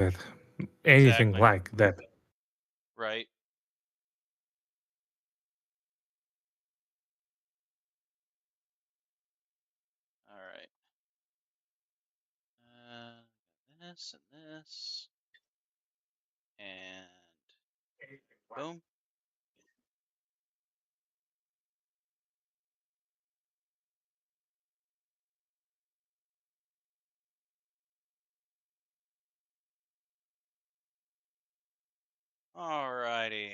that. Anything Exactly. like that. Right. All right. Uh, this and this, and boom. All righty.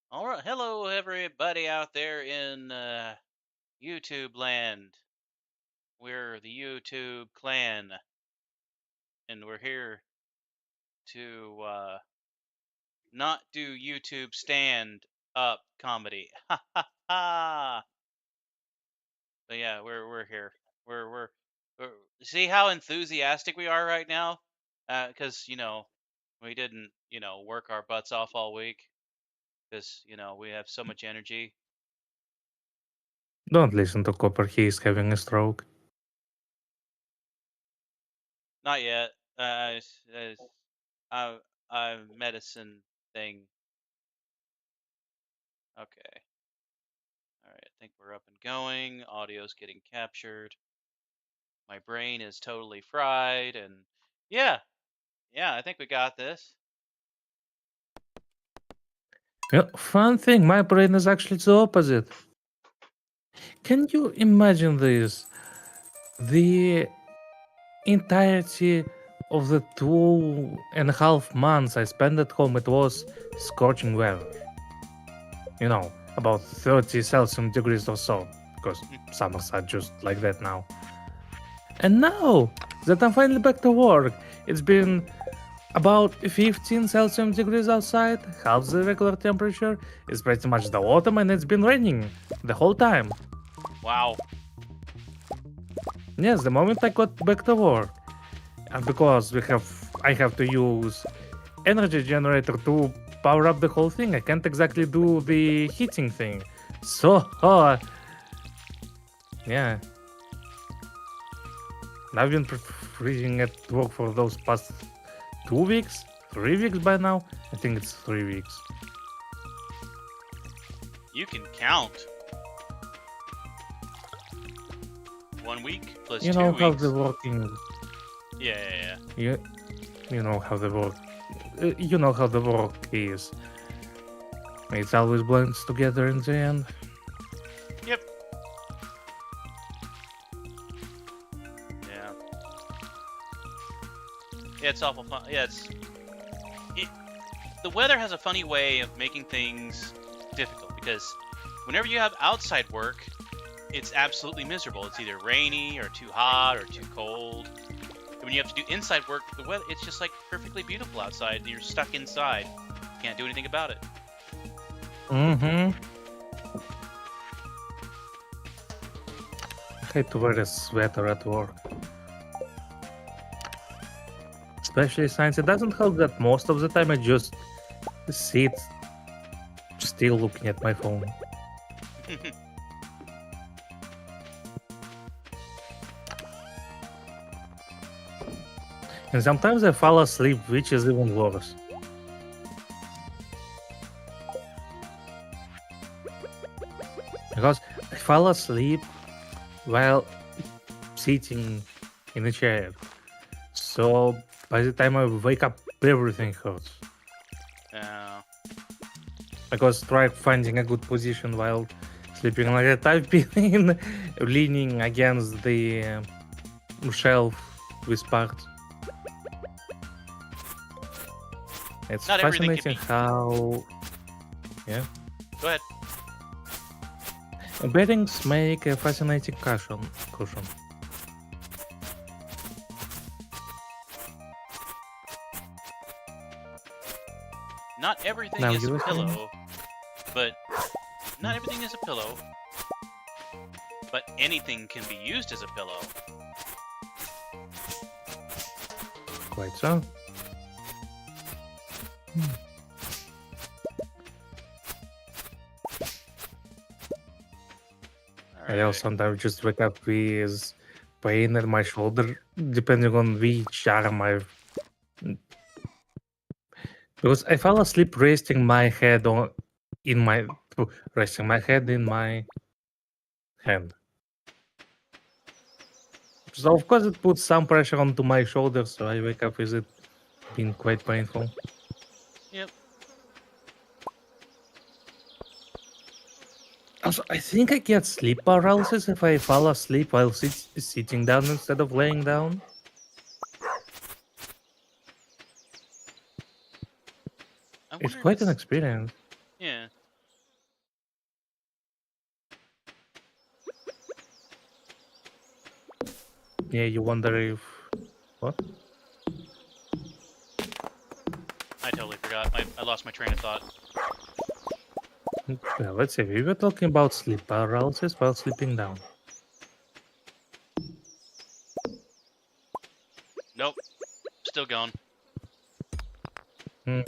All right. Hello, everybody out there in YouTube land. We're the YouTube clan, and we're here to not do YouTube stand up comedy. Ha ha ha! But yeah, we're here. We're see how enthusiastic we are right now? Because we didn't work our butts off all week because we have so much energy. Don't listen to Copper, he is having a stroke. Not yet. Uh, medicine thing. Okay. All right. I think we're up and going. Audio's getting captured. My brain is totally fried, and yeah, yeah. I think we got this. Yeah, fun thing, my brain is actually the opposite. Can you imagine this? The entirety of the 2.5 months I spent at home, it was scorching weather. About 30 Celsius degrees or so, because summers are just like that now. And now that I'm finally back to work, it's been about 15 Celsius degrees outside, half the regular temperature. It's pretty much the autumn, and it's been raining the whole time. Wow. Yes, the moment I got back to work, and because I have to use energy generator to power up the whole thing. I can't exactly do the heating thing. So, yeah. I've been freezing at work for those past 2 weeks, 3 weeks by now. I think it's 3 weeks. You can count. 1 week plus You 2 know how weeks. the working. Yeah. You know how the work. You know how the work is. It always blends together in the end. Yep. Yeah. Yeah, it's awful fun. Yeah, the weather has a funny way of making things difficult because whenever you have outside work, it's absolutely miserable. It's either rainy or too hot or too cold. And when you have to do inside work, the weather it's just like perfectly beautiful outside. And you're stuck inside. You can't do anything about it. Mm-hmm. I hate to wear a sweater at work. Especially since it doesn't help that most of the time I just sit still looking at my phone. And sometimes I fall asleep, which is even worse. Because I fall asleep while sitting in a chair. So by the time I wake up, everything hurts. Because try finding a good position while sleeping like that. I've been leaning against the shelf with parts. It's Not everything can fascinating be. how. Yeah. Go ahead. Bearings make a fascinating cushion. Not everything Now is you a were saying? pillow, but not everything is a pillow. But anything can be used as a pillow. Quite so. I also sometimes just wake up with pain at my shoulder, depending on which arm I've Because I fell asleep resting my head resting my head in my hand. So of course it puts some pressure onto my shoulders, so I wake up with it being quite painful. Yep. Also, I think I get sleep paralysis if I fall asleep while sitting down instead of laying down. I It's wonder if quite an it's experience. yeah. Yeah, you wonder if what? I totally forgot. I lost my train of thought. Well, let's see. We were talking about sleep paralysis while sleeping down. Nope. Still going. Hmm.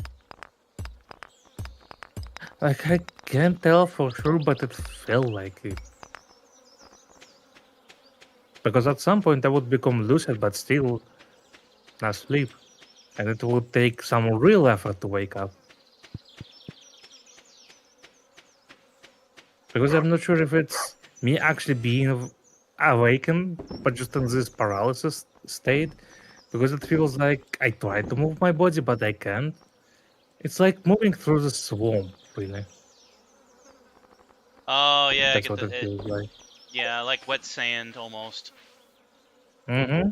Like I can't tell for sure, but it felt like it. Because at some point I would become lucid, but still asleep, and it would take some real effort to wake up. Because I'm not sure if it's me actually being awakened, but just in this paralysis state. Because it feels like I try to move my body, but I can't. It's like moving through the swamp, really. Oh yeah, I That's get what it feels like. yeah, like wet sand almost. Mm-hmm.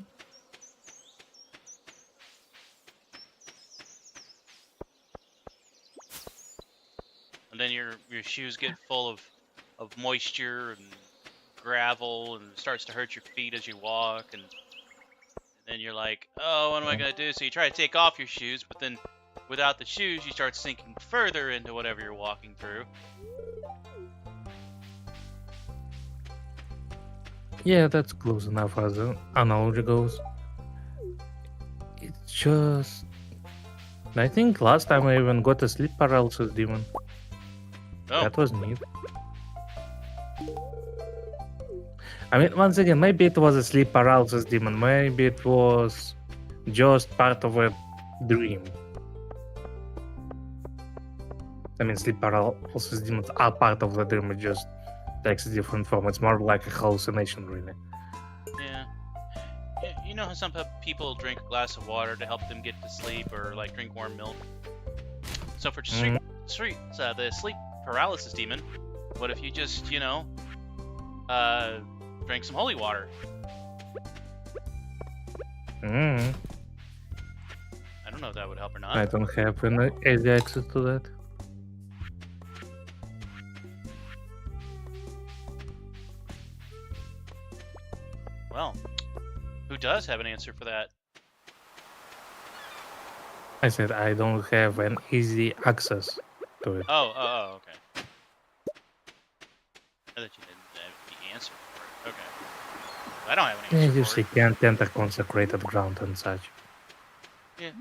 And then your shoes get full of moisture and gravel, and it starts to hurt your feet as you walk, and then you're like, oh, what am I gonna do? So you try to take off your shoes, but then without the shoes, you start sinking further into whatever you're walking through. Yeah, that's close enough as an analogy goes. It's just. I think last time I even got a sleep paralysis demon. Oh, That was neat. I mean, once again, maybe it was a sleep paralysis demon. Maybe it was just part of a dream. I mean, sleep paralysis demons are part of the dream. It just takes a different form. It's more like a hallucination, really. yeah. You know how some people drink a glass of water to help them get to sleep, or like drink warm milk. So for Mm, the sleep paralysis demon, what if you just drank some holy water? mm. I don't know if that would help or I not. don't have any easy access to that. Well, who does have an answer for that? I said I don't have an easy access to it. Okay. I thought you didn't have the answer for it. Okay. I don't have an I answer for usually it. can't enter consecrated ground and such. Yeah.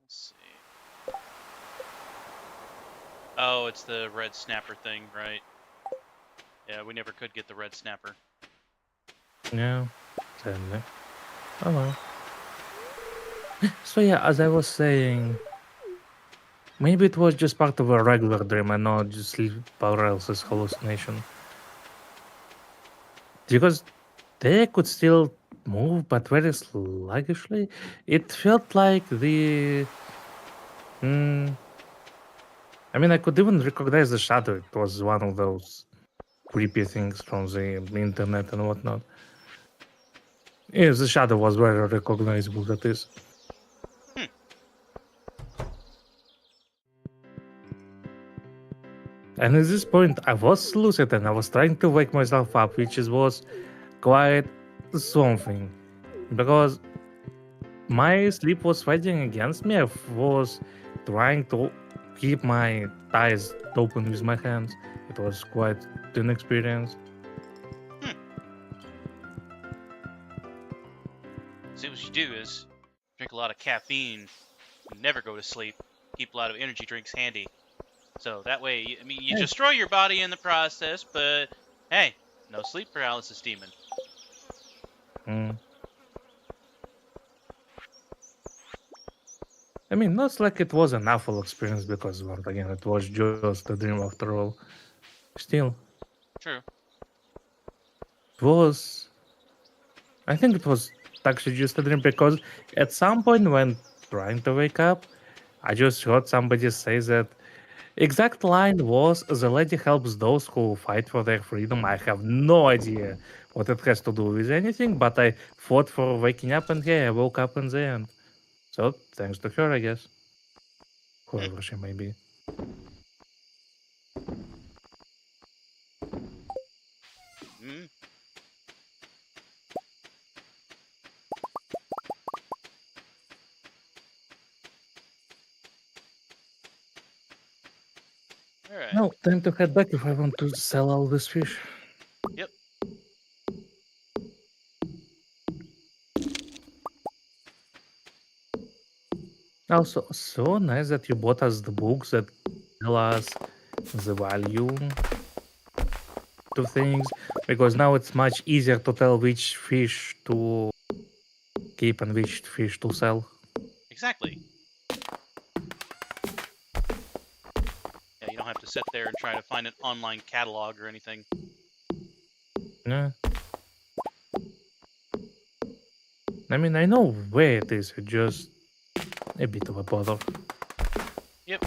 Let's see. Oh, it's the red snapper thing, right? Yeah, we never could get the red snapper. Yeah, sadly. Oh well. So yeah, as I was saying, maybe it was just part of a regular dream and not just sleep paralysis hallucination. Because they could still move, but very sluggishly. It felt like the. Mm, I mean, I could even recognize the shadow. It was one of those creepy things from the internet and whatnot. Yes, the shadow was very recognizable, that is. Hmm. And at this point, I was lucid and I was trying to wake myself up, was quite something. Because my sleep was fighting against me. I was trying to keep my eyes open with my hands. It was quite an experience. Hmm. See, what you do is drink a lot of caffeine, never go to sleep, keep a lot of energy drinks handy, So that way, I mean, you Hey. destroy your body in the process, but hey, no sleep paralysis demon. Mm. I mean, not like it was an awful experience because once again, it was just a dream after all. Still, True. it was. I think it was actually just a dream because at some point when trying to wake up, I just heard somebody say that exact line was the lady helps those who fight for their freedom. I have no idea what it has to do with anything, but I fought for waking up and yeah, I woke up in the end. So thanks to her, I guess. Hmm. Whoever she may be. Mm. All right. Now, time to head back if I want to sell all this fish. Yep. Also, so nice that you bought us the books that tell us the value to things because now it's much easier to tell which fish to keep and which fish to sell. Exactly. Yeah, you don't have to sit there and try to find an online catalog or anything. Yeah. I mean, I know where it is, it's just a bit of a bother. Yep.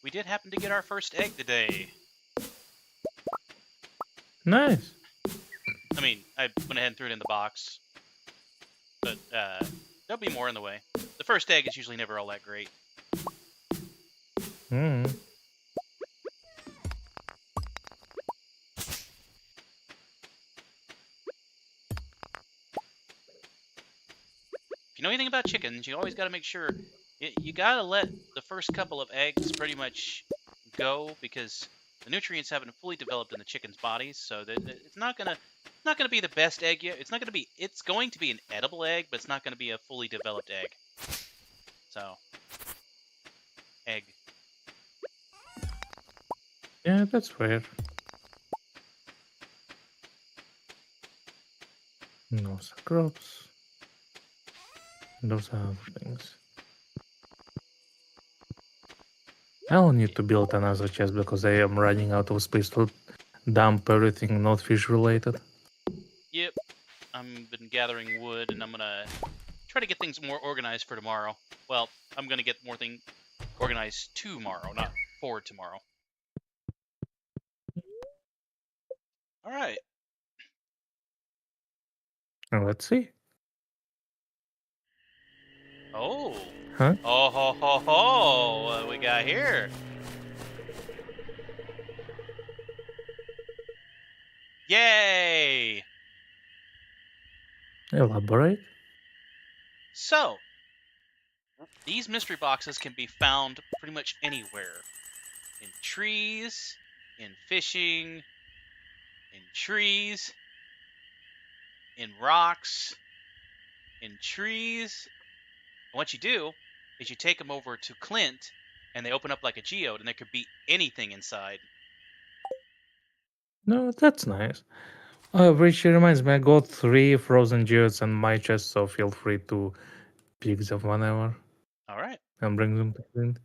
We did happen to get our first egg today. Nice. I mean, I went ahead and threw it in the box, but there'll be more in the way. The first egg is usually never all that great. Mm. If you know anything about chickens, you always got to make sure you got to let the first couple of eggs pretty much go because the nutrients haven't fully developed in the chicken's bodies, so that it's not gonna be the best egg yet. It's going to be an edible egg, but it's not going to be a fully developed egg. So, egg. Yeah, that's fair. No crops. Those are things. I'll need to build another chest because I am running out of space to dump everything not fish related. Yep. I'm been gathering wood, and I'm gonna try to get things more organized for tomorrow. Well, I'm gonna get more thing organized tomorrow, not for tomorrow. All right. And let's see. Oh. Huh? Oh ho ho ho! What we got here? Yay! Elaborate. So, these mystery boxes can be found pretty much anywhere. In trees, in fishing, in trees, in rocks, in trees. And what you do is you take them over to Clint, and they open up like a geode, and there could be anything inside. No, that's nice. Which reminds me, I got 3 frozen geodes in my chest, so feel free to pick them whenever All right. and bring them to Clint.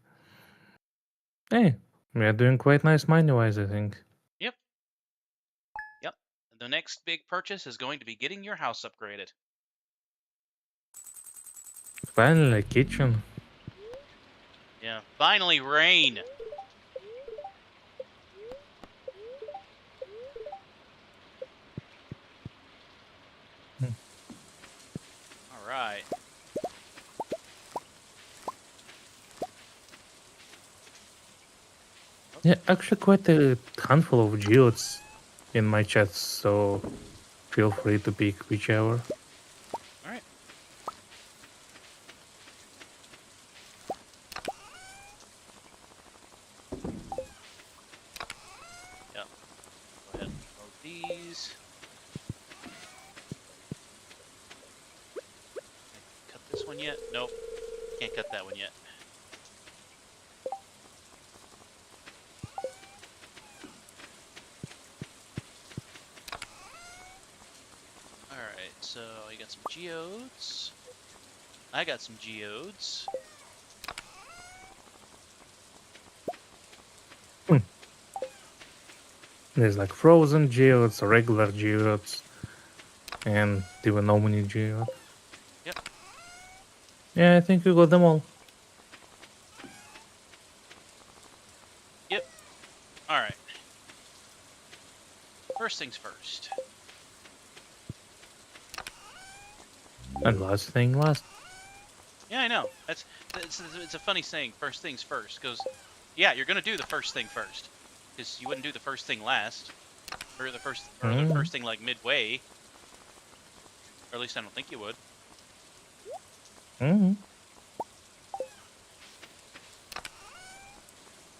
Hey, we are doing quite nice money-wise, I think. Yep. Yep. The next big purchase is going to be getting your house upgraded. Finally, a kitchen. Yeah. Finally, rain. Hmm. All right. Yeah, actually, quite a handful of geodes in my chest, so feel free to pick whichever. All right. one yet? Nope. Can't cut that one yet. Alright, so you got some geodes. I got some geodes. There's like frozen geodes, regular geodes, and even omni geode. Yep. Yeah, I think we got them all. Yep. Alright. First things first. And last thing last. Yeah, I know. It's a funny saying, first things first, because, yeah, you're gonna do the first thing first. Because you wouldn't do the first thing last. Or the first thing like midway. Or at least I don't think you would. Mm-hmm.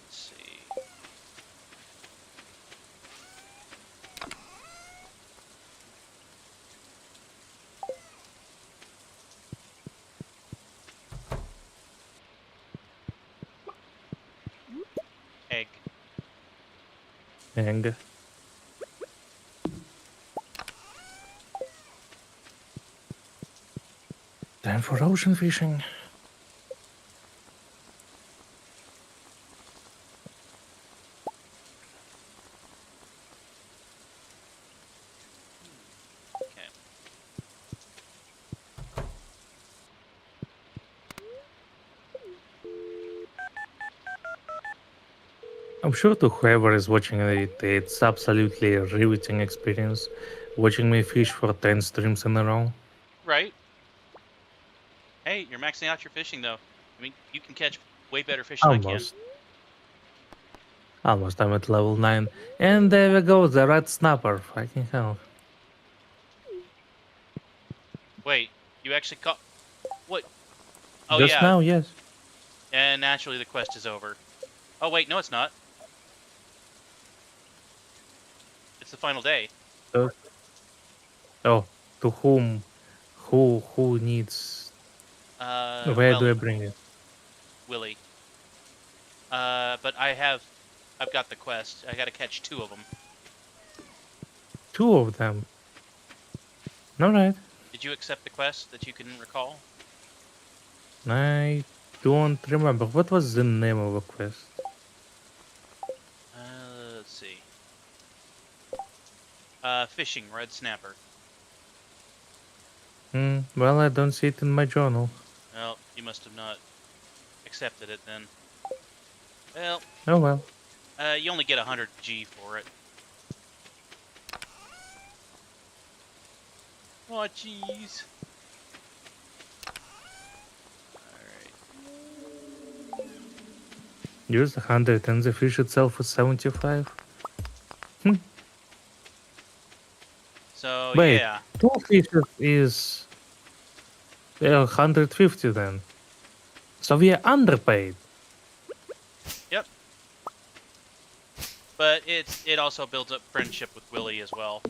Let's see. Egg. And time for ocean fishing. Okay. I'm sure to whoever is watching it, it's absolutely a riveting experience watching me fish for 10 streams in a row. Right. Hey, you're maxing out your fishing, though. I mean, you can catch way better fish than I can. Almost. Almost, I'm at level 9. And there we go, the red snapper. Fucking hell. Wait, you actually caught... What? Oh, Just yeah. now, yes. And naturally the quest is over. Oh, wait, no it's not. It's the final day. So, oh, to whom? Who needs? Where do I Well, bring it? Willie. But I've got the quest. I gotta catch 2 of them. 2 of them. Alright. Did you accept the quest that you can recall? I don't remember. What was the name of the quest? Let's see. Fishing red snapper. Well, I don't see it in my journal. Well, you must have not accepted it then. Well, Oh well. you only get 100 G for it. Oh, jeez. Alright. Use 100 and the fish itself is 75. So, Wait, yeah. 2 fishes is 150 then. So we are underpaid. Yep. But it also builds up friendship with Willie as well.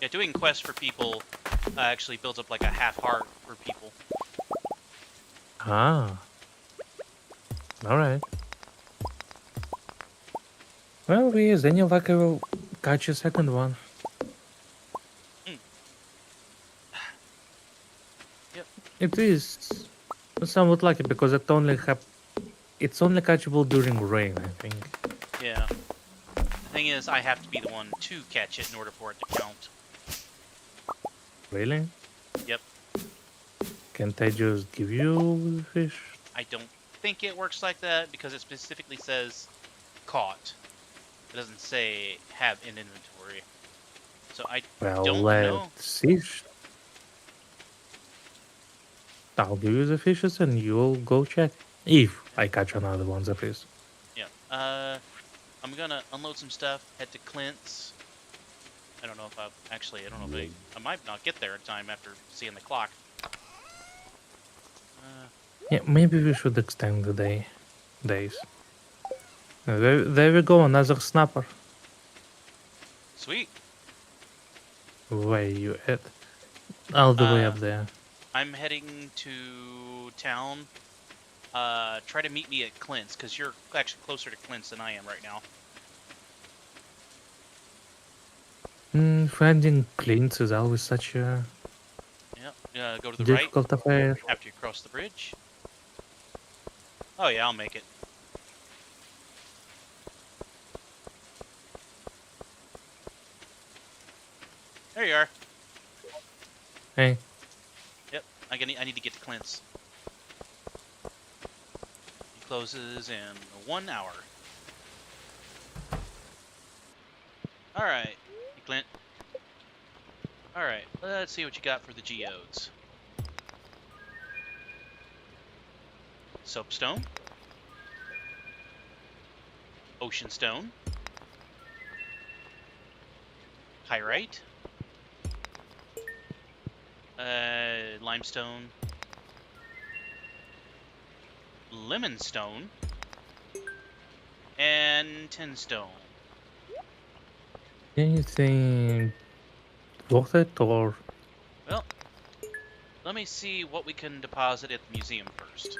Yeah, doing quests for people actually builds up like a half heart for people. Ah. Alright. Well, with any luck I will catch a second one. Yep. It is somewhat lucky because it's only catchable during rain, I think. Yeah. The thing is, I have to be the one to catch it in order for it to count. Really? Yep. Can't I just give you the fish? I don't think it works like that because it specifically says caught. It doesn't say have in inventory. So I Well, don't know. let's see. I'll give you the fishes and you'll go check. If I catch another one, that is. Yeah. I'm gonna unload some stuff, head to Clint's. I don't know if I don't know if I might not get there in time after seeing the clock. Yeah, maybe we should extend the days. There we go, another snapper. Sweet. Where you at? All the way up there. I'm heading to town. Try to meet me at Clint's, because you're actually closer to Clint's than I am right now. Finding Clint is always such a Yep. Go to the right difficult affair. after you cross the bridge. Oh yeah, I'll make it. There you are. Hey, Yep. I need to get to Clint's. He closes in 1 hour. All right, hey, Clint. All right, let's see what you got for the geodes. Soapstone, ocean stone, pyrite, limestone, lemon stone, and tinstone. anything worth it or? Well, let me see what we can deposit at the museum first.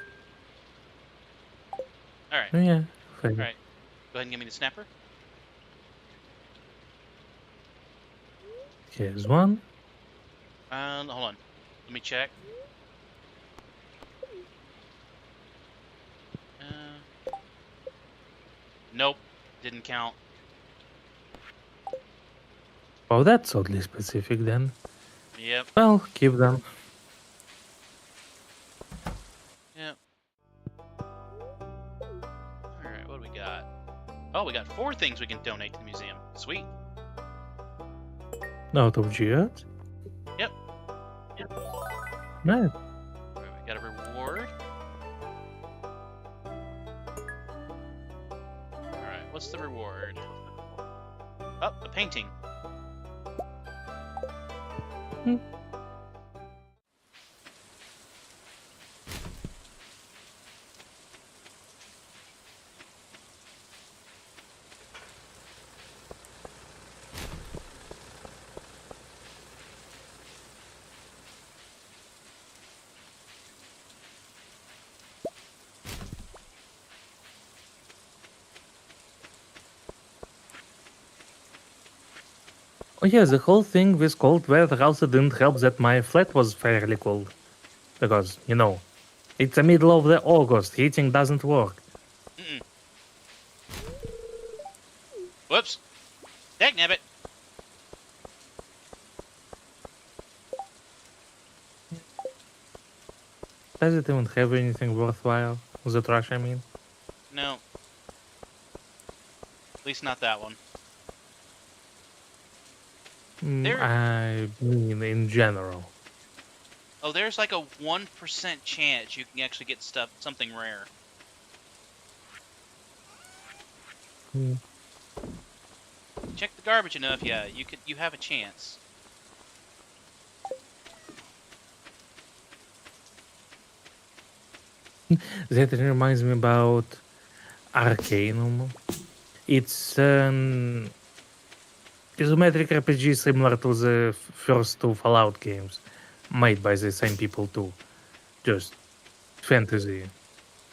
All right, Yeah, all fair. right. Go ahead and give me the snapper. Here's one. Hold on. Let me check. Nope, didn't count. Oh, that's oddly specific then. Yep, Well, keep them. yep. All right, what do we got? Oh, we got 4 things we can donate to the museum. Sweet. Out of geodes? Yep. Nice. All right, we got a reward. All right, what's the reward? Oh, a painting. Oh yeah, the whole thing with cold weather also didn't help that my flat was fairly cold. Because, it's the middle of the August, heating doesn't work. Mm-mm. Whoops. Dagnabbit. Does it even have anything worthwhile? The trash, I mean? No. At least not that one. There. I mean, in general. Oh, there's like a 1% chance you can actually get something rare. Hmm. Check the garbage enough, yeah. You have a chance. That reminds me about Arcanum. It's an isometric RPG similar to the first 2 Fallout games, made by the same people too. Just fantasy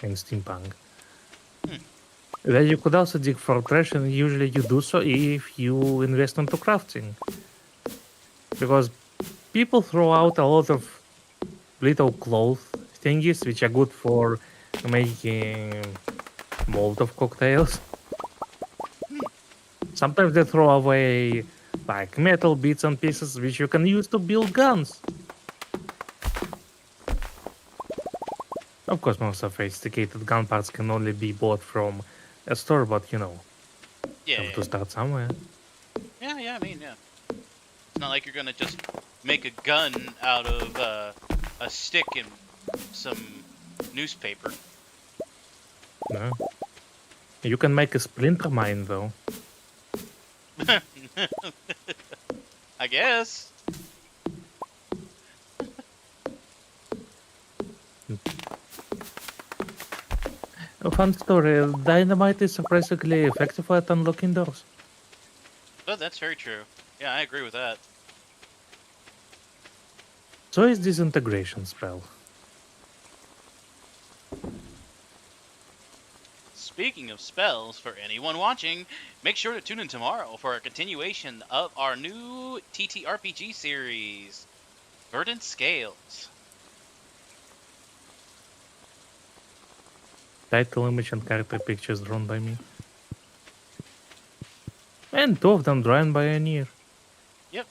and steampunk. Hmm. Where you could also dig for trash, and usually you do so if you invest into crafting. Because people throw out a lot of little cloth thingies which are good for making Molotov cocktails. Sometimes they throw away like metal bits and pieces which you can use to build guns. Of course, most sophisticated gun parts can only be bought from a store, but Yeah, have yeah. to start somewhere. Yeah, I mean, yeah. It's not like you're gonna just make a gun out of a stick and some newspaper. No. You can make a splinter mine though. I guess. A fun story, dynamite is surprisingly effective at unlocking doors. But that's very true. Yeah, I agree with that. choice disintegration spell. Speaking of spells, for anyone watching, make sure to tune in tomorrow for a continuation of our new TTRPG series, Verdant Scales. Title image and character pictures drawn by me. And 2 of them drawn by Anir. Yep.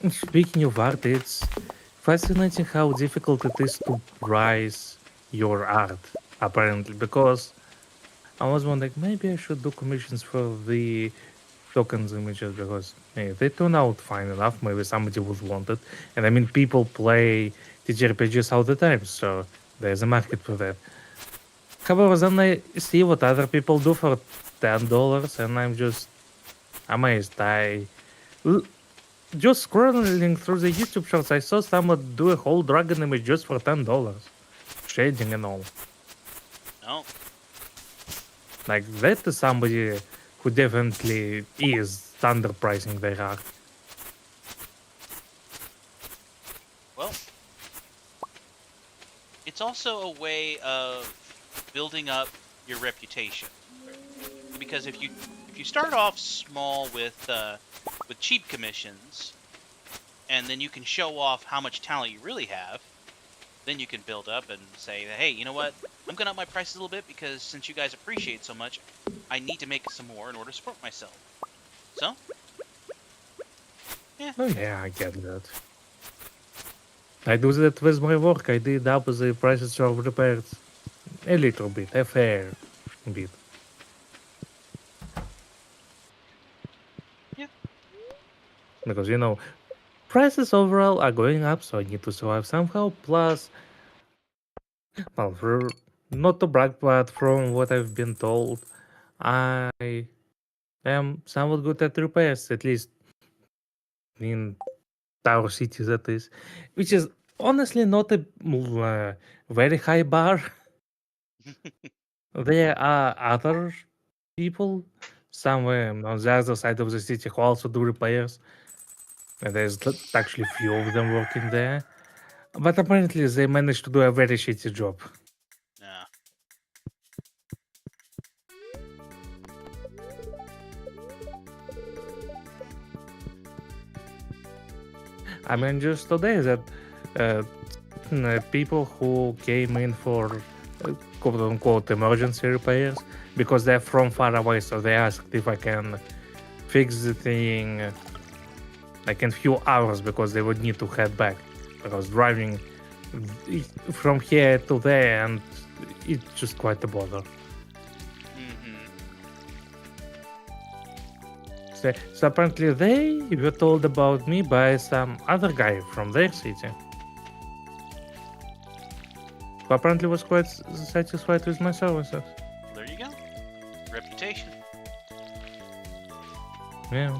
Speaking of art, it's fascinating how difficult it is to price your art, apparently, because I was wondering maybe I should do commissions for the tokens images because they turn out fine enough. Maybe somebody would want it. And I mean, people play TTRPGs all the time, so there's a market for that. However, then I see what other people do for $10, and I'm just amazed. Just scrolling through the YouTube shorts, I saw someone do a whole dragon image just for $10, shading and all. No. Like that is somebody who definitely is underpricing their art. Well, it's also a way of building up your reputation. Because if you start off small with cheap commissions, and then you can show off how much talent you really have, then you can build up and say, hey, you know what? I'm gonna up my prices a little bit because since you guys appreciate so much, I need to make some more in order to support myself. So, yeah. Oh yeah, I get that. I do that with my work. I did up the prices of repairs. A little bit, a fair bit. Yeah. Because, prices overall are going up, so I need to survive somehow. Plus, well, not to brag, but from what I've been told, I am somewhat good at repairs, at least in Tower City, that is. Which is honestly not a very high bar. There are other people somewhere on the other side of the city who also do repairs. And there's actually few of them working there. But apparently they managed to do a very shitty job. Yeah. I mean, just today that uh, people who came in for quote unquote emergency repairs because they're from far away, so they asked if I can fix the thing like in few hours because they would need to head back. Because driving from here to there and it's just quite a bother. So apparently they were told about me by some other guy from their city. Who apparently was quite satisfied with my services. There you go. Reputation. Yeah.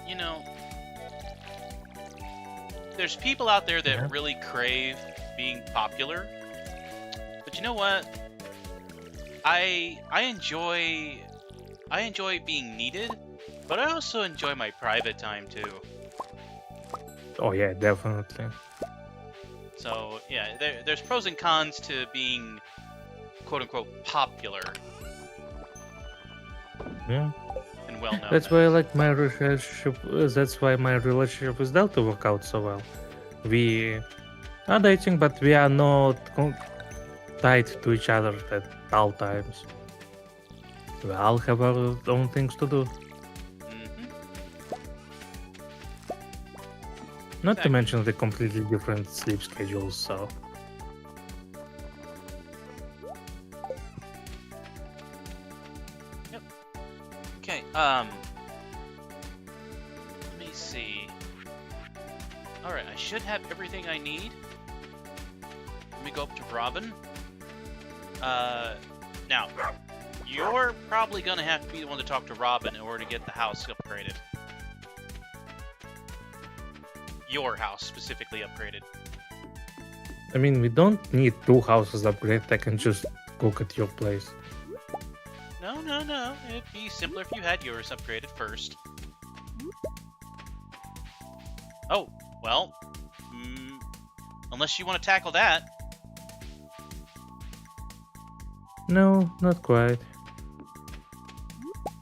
You know, there's people out there that really crave being popular. But you know what? I enjoy being needed, but I also enjoy my private time too. Oh yeah, definitely. So yeah, there's pros and cons to being quote unquote popular. Yeah. And well known. That's why I like my relationship. That's why my relationship with Delta worked out so well. We are dating, but we are not tied to each other at all times. We all have our own things to do. Not to mention the completely different sleep schedules, so. Yep. Okay, let me see. Alright, I should have everything I need. Let me go up to Robin. Now, you're probably gonna have to be the one to talk to Robin in order to get the house upgraded. Your house specifically upgraded. I mean, we don't need 2 houses upgraded. I can just cook at your place. No. It'd be simpler if you had yours upgraded first. Oh, well, unless you want to tackle that. No, not quite.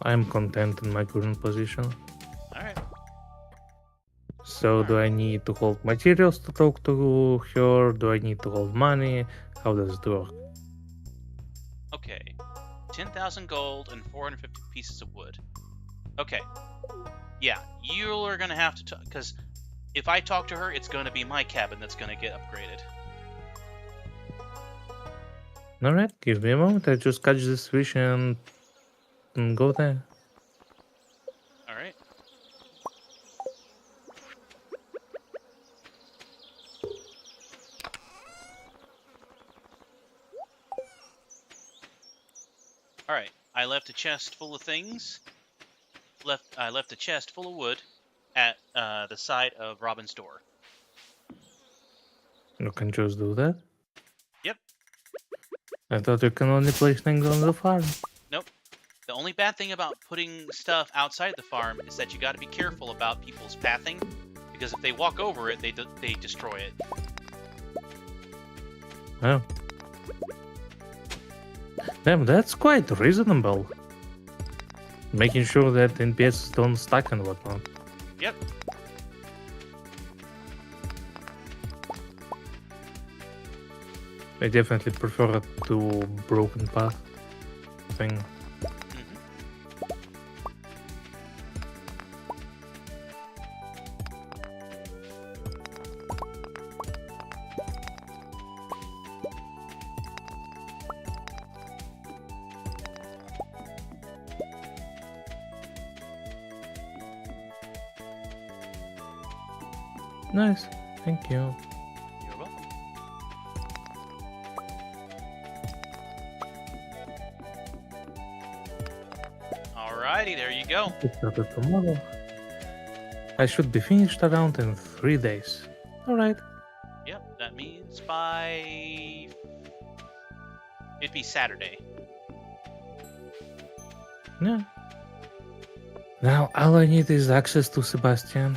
I'm content in my current position. Alright. So, do I need to hold materials to talk to her? Do I need to hold money? How does it work? Okay. 10,000 gold and 450 pieces of wood. Okay. Yeah, you're gonna have to talk, because if I talk to her, it's gonna be my cabin that's gonna get upgraded. Alright, give me a moment. I just catch this fish and go there. Alright. Alright, I left a chest full of things. I left a chest full of wood at the side of Robin's door. You can just do that? Yep. I thought you can only place things on the farm. Nope. The only bad thing about putting stuff outside the farm is that you got to be careful about people's pathing, because if they walk over it, they destroy it. Oh. Damn, that's quite reasonable. Making sure that NPCs don't stuck and whatnot. Yep. I definitely prefer it to broken path thing. Nice, thank you. You're welcome. Alrighty, there you go. It started tomorrow. I should be finished around in 3 days. Alright. Yep, that means by... It'd be Saturday. Yeah. Now all I need is access to Sebastian.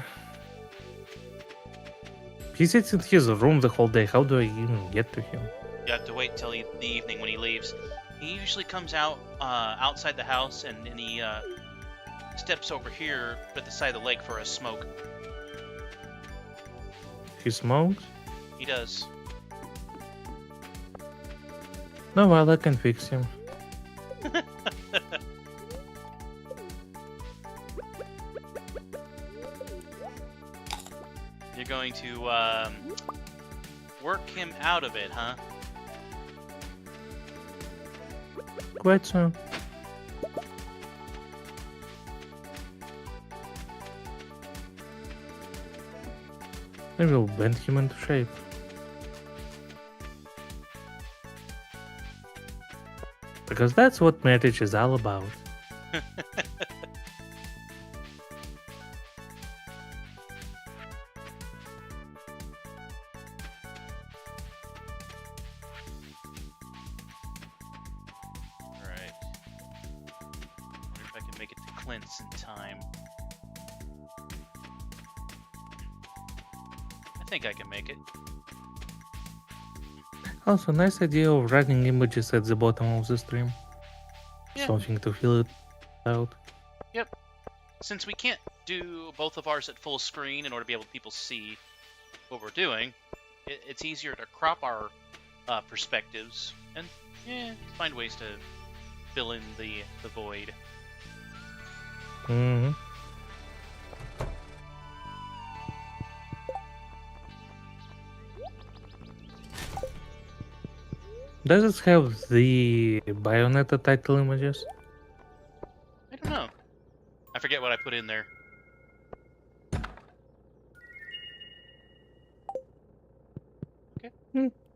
He sits in his room the whole day. How do I even get to him? You have to wait till the evening when he leaves. He usually comes out outside the house and he steps over here at the side of the lake for a smoke. He smokes? He does. No, well, I can fix him. You're going to work him out of it, huh? Quite so. I will bend him into shape. Because that's what marriage is all about. Alright. Wonder if I can make it to Clint's in time. I think I can make it. Also, nice idea of running images at the bottom of the stream. Yeah. Something to fill it out. Yep. Since we can't do both of ours at full screen in order to be able to people see what we're doing, it's easier to crop our perspectives and find ways to fill in the void. Mm-hmm. Does it have the Bayonetta title images? I don't know. I forget what I put in there.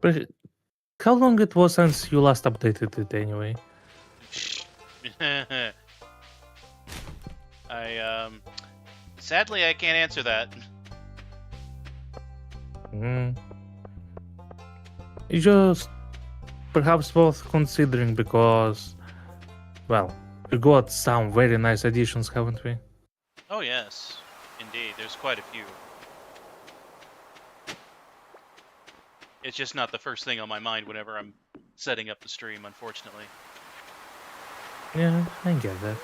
But how long it was since you last updated it anyway? Sadly I can't answer that. It's just perhaps worth considering because, well, we got some very nice additions, haven't we? Oh yes, indeed. There's quite a few. It's just not the first thing on my mind whenever I'm setting up the stream, unfortunately. Yeah, I get that.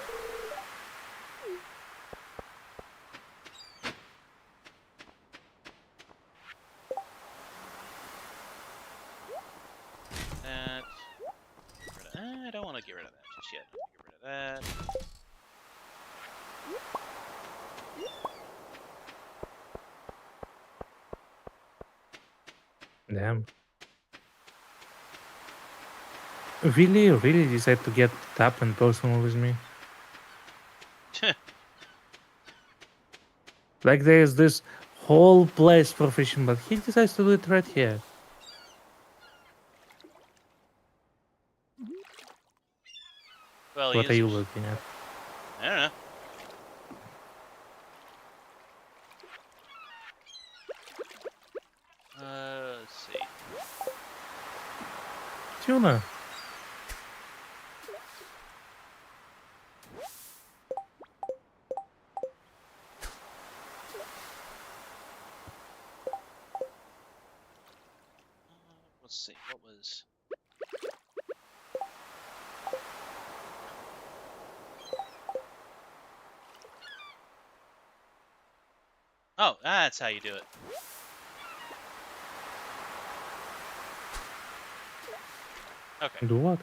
That. I don't want to get rid of that just yet. Get rid of that. Damn. Really decide to get up and personal with me. Like there's this whole place for fishing, but he decides to do it right here. Well, What are you users. looking at? I don't know. Let's see. Tuna. Let's see. What was? Oh, that's how you do it. Okay. Do what?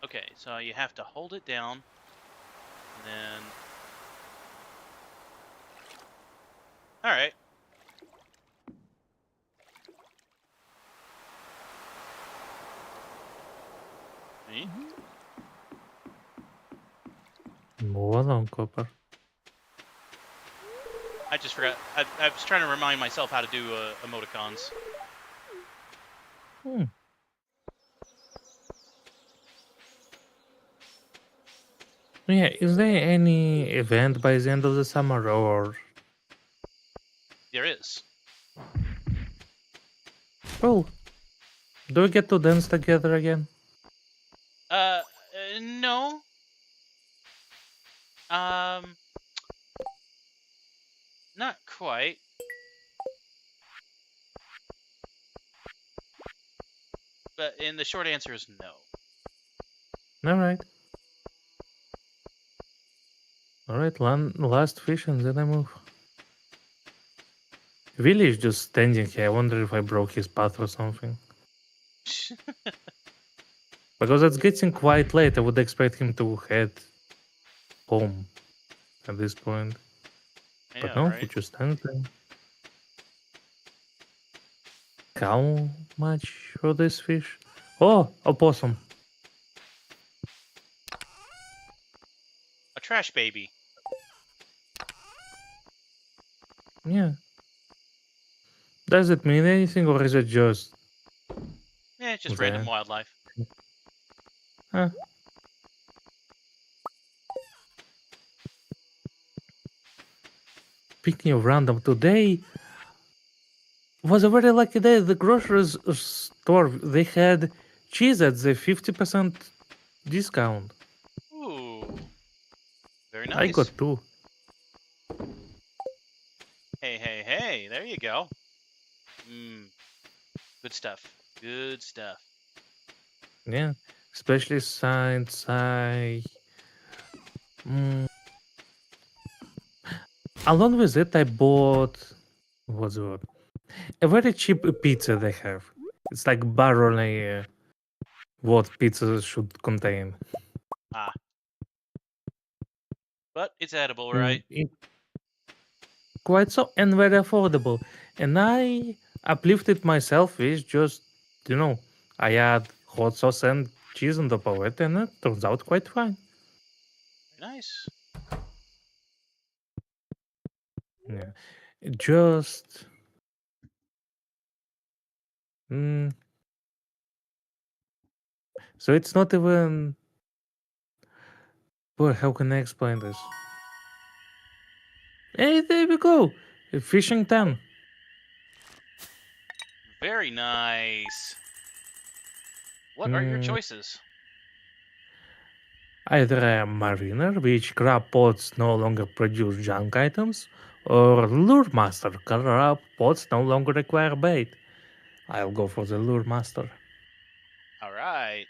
Okay, so you have to hold it down, and then. All right. Me? Move along, Copper. I just forgot. I was trying to remind myself how to do emoticons. Hmm. Yeah, is there any event by the end of the summer or... There is. Oh, do we get to dance together again? No. Um, not quite. But and the short answer is no. Alright. Alright, last fish and then I move. Willy is just standing here. I wonder if I broke his path or something. Because it's getting quite late. I would expect him to head home at this point. I But know, no, he right? just stands there. How much for this fish? Oh, opossum. A trash baby. Yeah. Does it mean anything or is it just Yeah, just random there? wildlife. Huh. Speaking of random, today was a very lucky day. The grocery store, they had cheese at the 50% discount. Ooh, very I nice. got two. Hey, hey, hey! There you go. Mmm, good stuff. Good stuff. Yeah. Especially since Mm, along with it, I bought... What's the word? A very cheap pizza they have. It's like barely what pizza should contain. Ah, but it's edible, right? Mm, quite so, and very affordable. And I uplifted myself with just, you know, I add hot sauce and cheese on top of it, and it turns out quite fine. Very nice. Yeah, just mm, so it's not even. Boy, how can I explain this? Hey, there we go. A fishing 10. Very nice. What are your choices? Either a mariner, which crab pots no longer produce junk items, or lure master, crab pots no longer require bait. I'll go for the lure master. All right.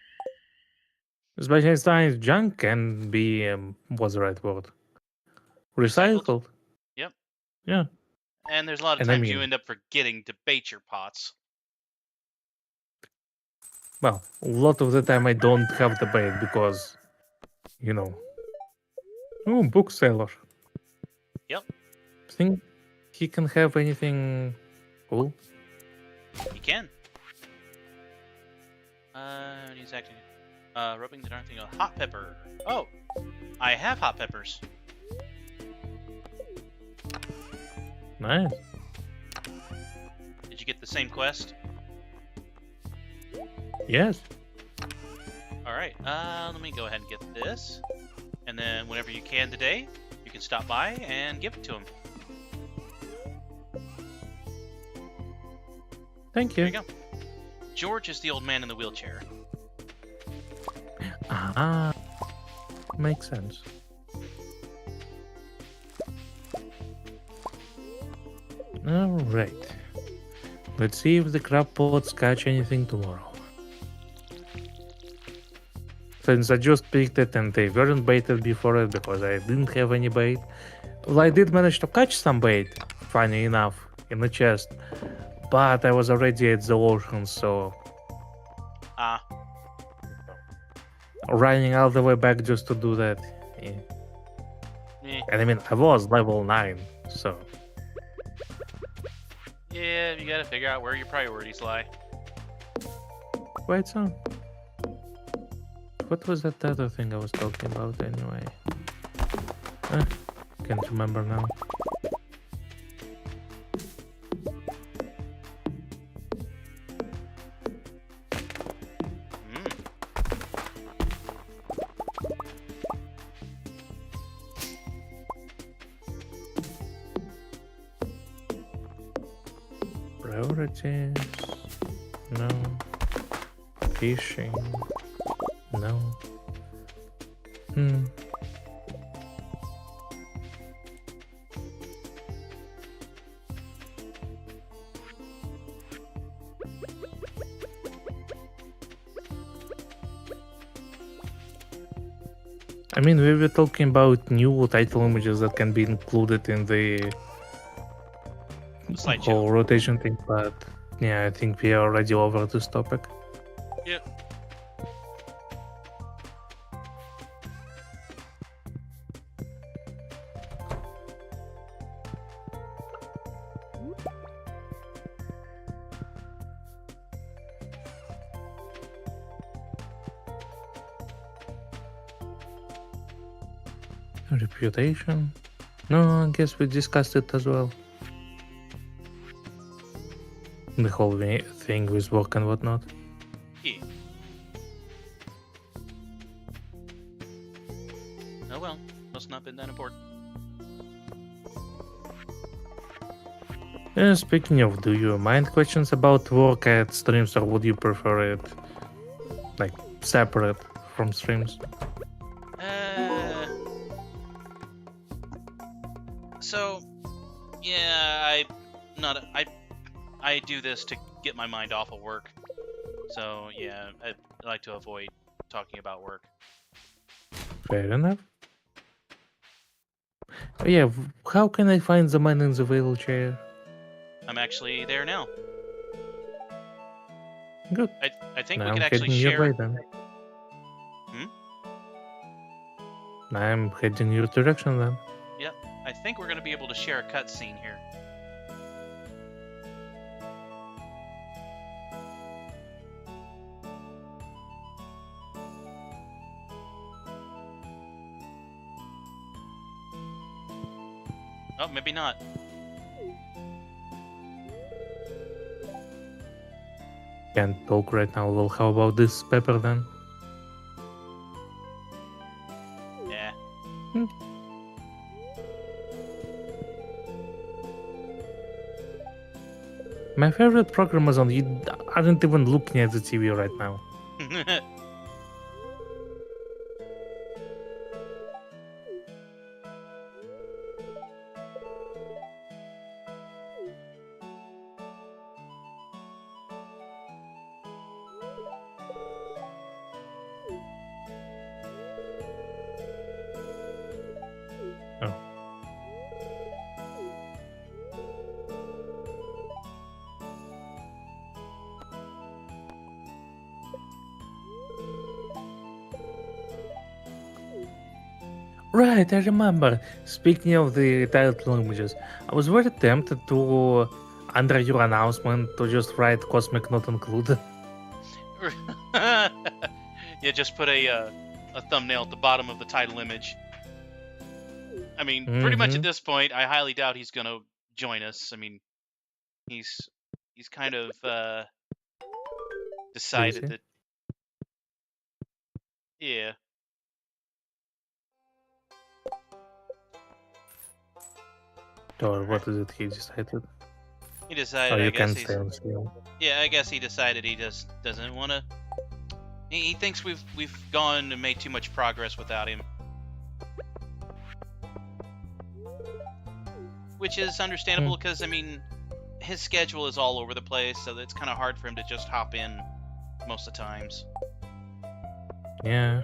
Especially since junk can be what's the right word? Recycled? Recycled. Yep. Yeah. And there's a lot of And I times you mean, end up forgetting to bait your pots. well, a lot of the time I don't have the bait because, you know. Oh, bookseller. Yep, Think he can have anything cool? you can. He's acting. Rubbing the darn thing on hot pepper. Oh, I have hot peppers. Nice. Did you get the same quest? Yes. All right. Let me go ahead and get this, and then whenever you can today, you can stop by and give it to him. Thank There you. you go. George is the old man in the wheelchair. Ah, makes sense. Alright. Let's see if the crab pots catch anything tomorrow. Since I just picked it and they weren't baited before it because I didn't have any bait. Well, I did manage to catch some bait, funny enough, in the chest. But I was already at the ocean, so Ah, running all the way back just to do that. Yeah. eh. And I mean, I was level 9, so. Yeah, you gotta figure out where your priorities lie. Quite so. What was that other thing I was talking about anyway? Can't remember now. Mm. Priorities. No. Fishing. No. I mean, we were talking about new title images that can be included in the Slideshow. whole rotation thing, but yeah, I think we are already over this topic. Yep. Reputation? No, I guess we discussed it as well. The whole thing with work and whatnot. Yeah. Oh well, must not been that important. Speaking of, do you mind questions about work at streams, or would you prefer it like separate from streams? So, yeah, I do this to get my mind off of work. So yeah, I like to avoid talking about work. Fair enough. Oh, yeah, how can I find the man in the wheelchair? I'm actually there now. Good. I think Now we I'm could actually heading your share. way then. I'm heading your direction then. Yep, I think we're gonna be able to share a cutscene here. Oh, maybe not. Can't talk right now. Well, how about this pepper then? Yeah. My favorite programmers on you aren't even looking at the TV right now. Oh. Right, I remember. Speaking of the retired languages, I was very tempted to, under your announcement, to just write Cosmic Not Included. Yeah, just put a thumbnail at the bottom of the title image. I mean, pretty much at this point, I highly doubt he's gonna join us. I mean, he's kind of decided Busy. that, yeah. Or All what right. is it he decided? He Oh, decided. I you guess can't he's. stay on scale. Yeah, I guess he decided he just doesn't want to. He thinks we've gone and made too much progress without him, which is understandable because I mean, his schedule is all over the place, so it's kind of hard for him to just hop in most of the times. Yeah.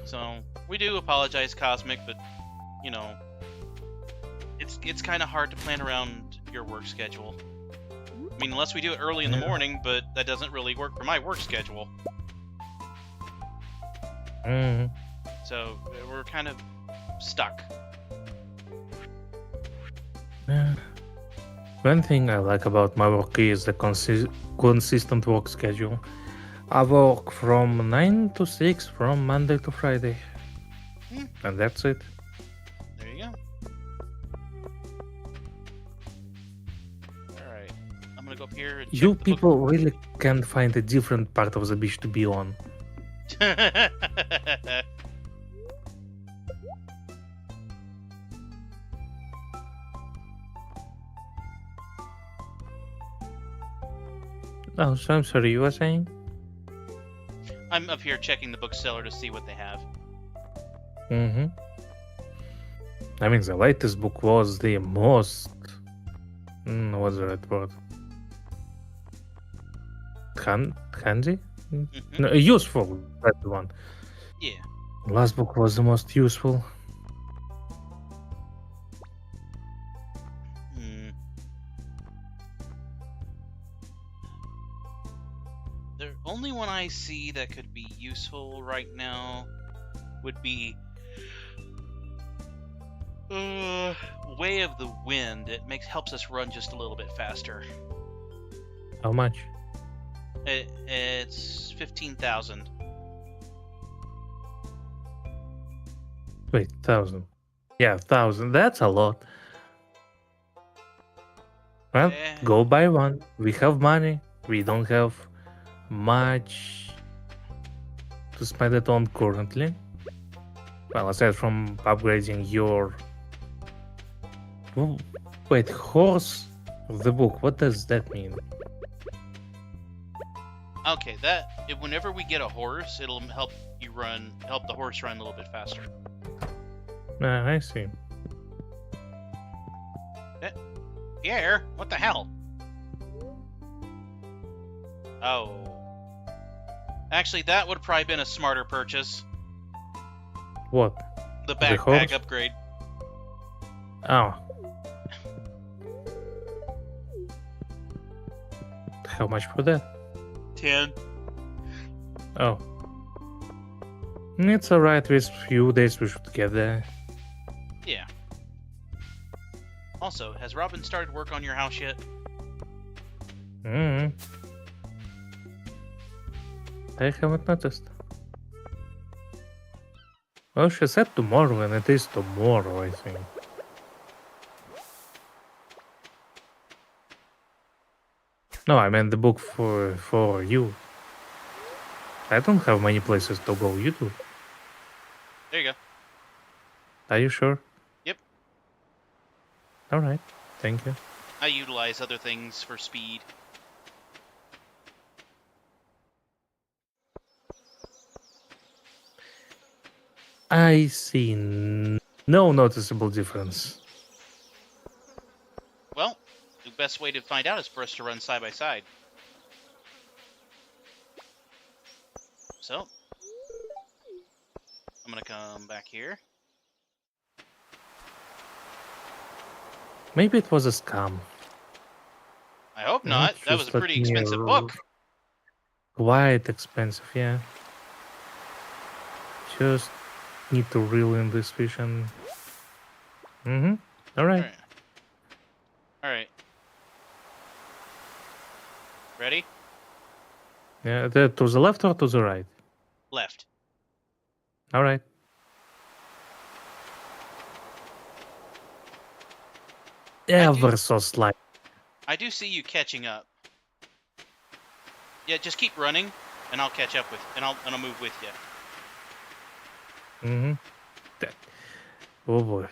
So we do apologize, Cosmic, but you know, it's kind of hard to plan around your work schedule. I mean, unless we do it early in the morning, but that doesn't really work for my work schedule. So we're kind of stuck. Yeah. One thing I like about my work is the consistent work schedule. I work from 9 to 6 from Monday to Friday. And that's it. There you go. Alright. I'm gonna go up here and check You the people really can't find a different part of the beach to be on. book. Oh, so I'm sorry, you were saying? I'm up here checking the bookseller to see what they have. I mean, the latest book was the most... what's the right word? Handy? No, useful, that's the one. Yeah. Last book was the most useful. The only one I see that could be useful right now would be Way of the Wind. It helps us run just a little bit faster. How much? It's 15,000. Wait, 1,000. Yeah, 1,000. That's a lot. Well, go buy one. We have money. We don't have much to spend it on currently. Well, aside from upgrading your... Wait, horse of the book. What does that mean? Okay, whenever we get a horse, it'll help the horse run a little bit faster. I see. Pierre, what the hell? Oh. Actually, that would have probably been a smarter purchase. What? The backpack horse? upgrade. Oh. How much for that? 10. Oh. It's alright, with few days we should get there. Yeah. Also, has Robin started work on your house yet? I haven't noticed. Well, she said tomorrow, and it is tomorrow, I think. No, I meant the book for you. I don't have many places to go. You do. There you go. Are you sure? Yep. Alright. Thank you. I utilize other things for speed. I see no noticeable difference. Well, the best way to find out is for us to run side by side. So, I'm gonna come back here. Maybe it was a scam. I hope not. That was a Just let pretty me expensive book. quite expensive, yeah. Just need to reel in this fish and. Mm-hmm. All right. Alright. Alright. Ready? Yeah. To the left or to the right? Left. All right. Ever so slight. I do see you catching up. Yeah, just keep running, and I'll catch up with, and I'll move with you. Mm-hmm. Oh boy.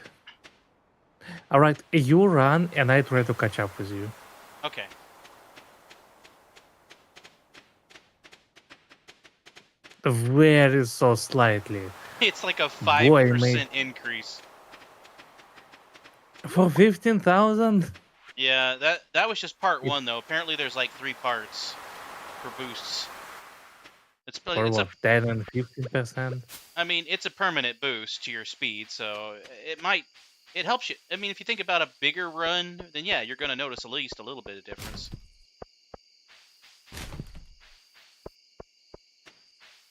All right. You run and I try to catch up with you. Okay. Very so slightly. It's like a Boy, mate. 5% increase. For 15,000? Yeah, that was just part one though. Apparently, there's like 3 parts for boosts. For It's a what? 10 and 15%? I mean, it's a permanent boost to your speed, so it helps you. I mean, if you think about a bigger run, then yeah, you're going to notice at least a little bit of difference.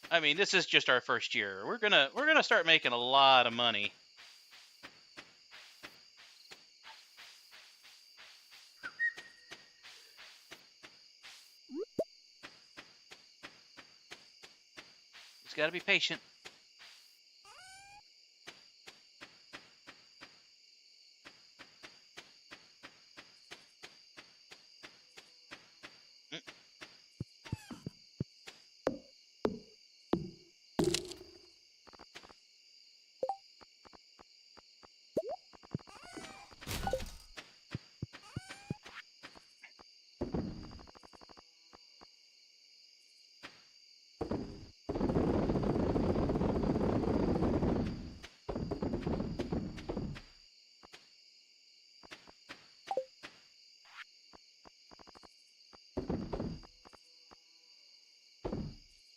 I mean, this is just our first year. We're gonna start making a lot of money. Just got to be patient. Mm.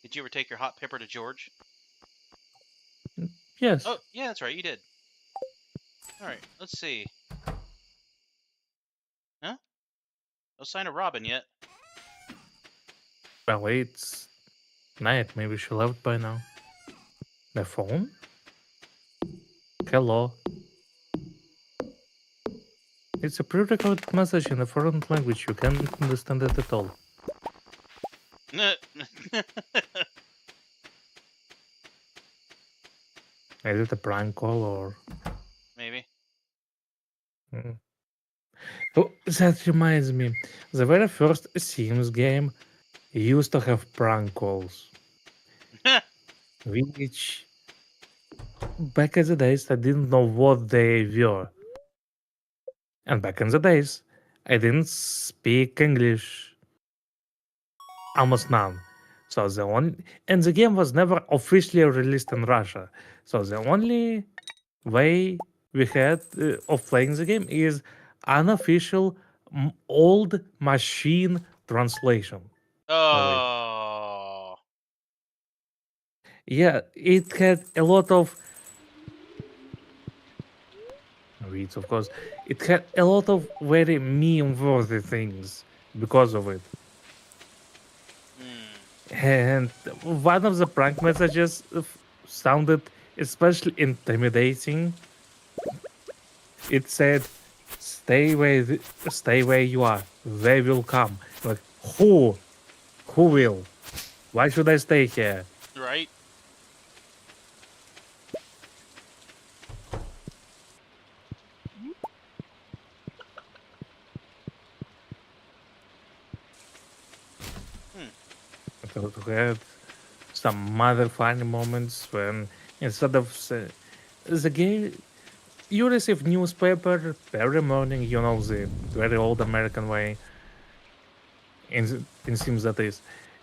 Did you ever take your hot pepper to George? Yes. Oh, yeah, that's right, you did. All right, let's see. Huh? No sign of Robin yet. Well, it's night. Maybe she left by now. The phone? Hello. It's a pre-recorded message in a foreign language. You can't understand it at all. Is it a prank call or? Maybe. Mm. Oh, that reminds me. The very first Sims game used to have prank calls, which back in the days I didn't know what they were. And back in the days, I didn't speak English almost none. So the only and the game was never officially released in Russia. So the only way we had of playing the game is unofficial old machine translation of it. Oh. Yeah, it had a lot of reads, of course. It had a lot of very meme-worthy things because of it. Hmm. And one of the prank messages sounded especially intimidating. It said, stay where you are. They will come." Like, who will? Why should I stay here? Right? Hmm. We had some other funny moments when instead of the game, you receive newspaper every morning, you know, the very old American way. In Sims that is.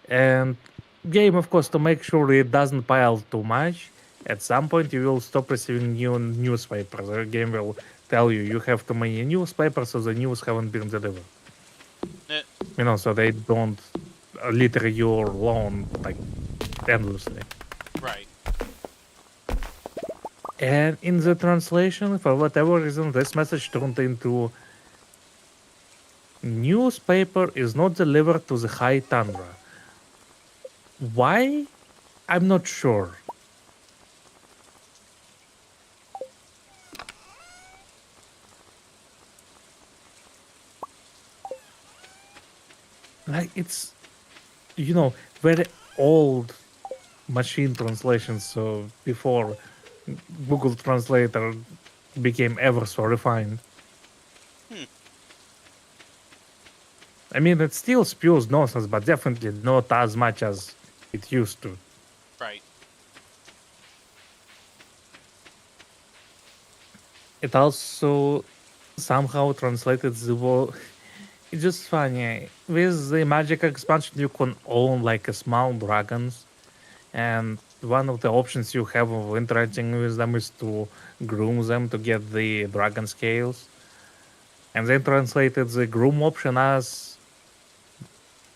And game, of course, to make sure it doesn't pile too much, at some point you will stop receiving new newspapers. The game will tell you you have too many newspapers, so the news haven't been delivered. Eh, You know, so they don't litter your lawn like endlessly. right. And in the translation, for whatever reason, this message turned into newspaper is not delivered to the high tundra. Why? I'm not sure. Like it's very old machine translations. So before Google Translator became ever so refined. Hmm. I mean, it still spews nonsense, but definitely not as much as it used to. Right. It also somehow translated the word. It's just funny. With the magic expansion, you can own like a small dragons, and one of the options you have of interacting with them is to groom them to get the dragon scales. And they translated the groom option as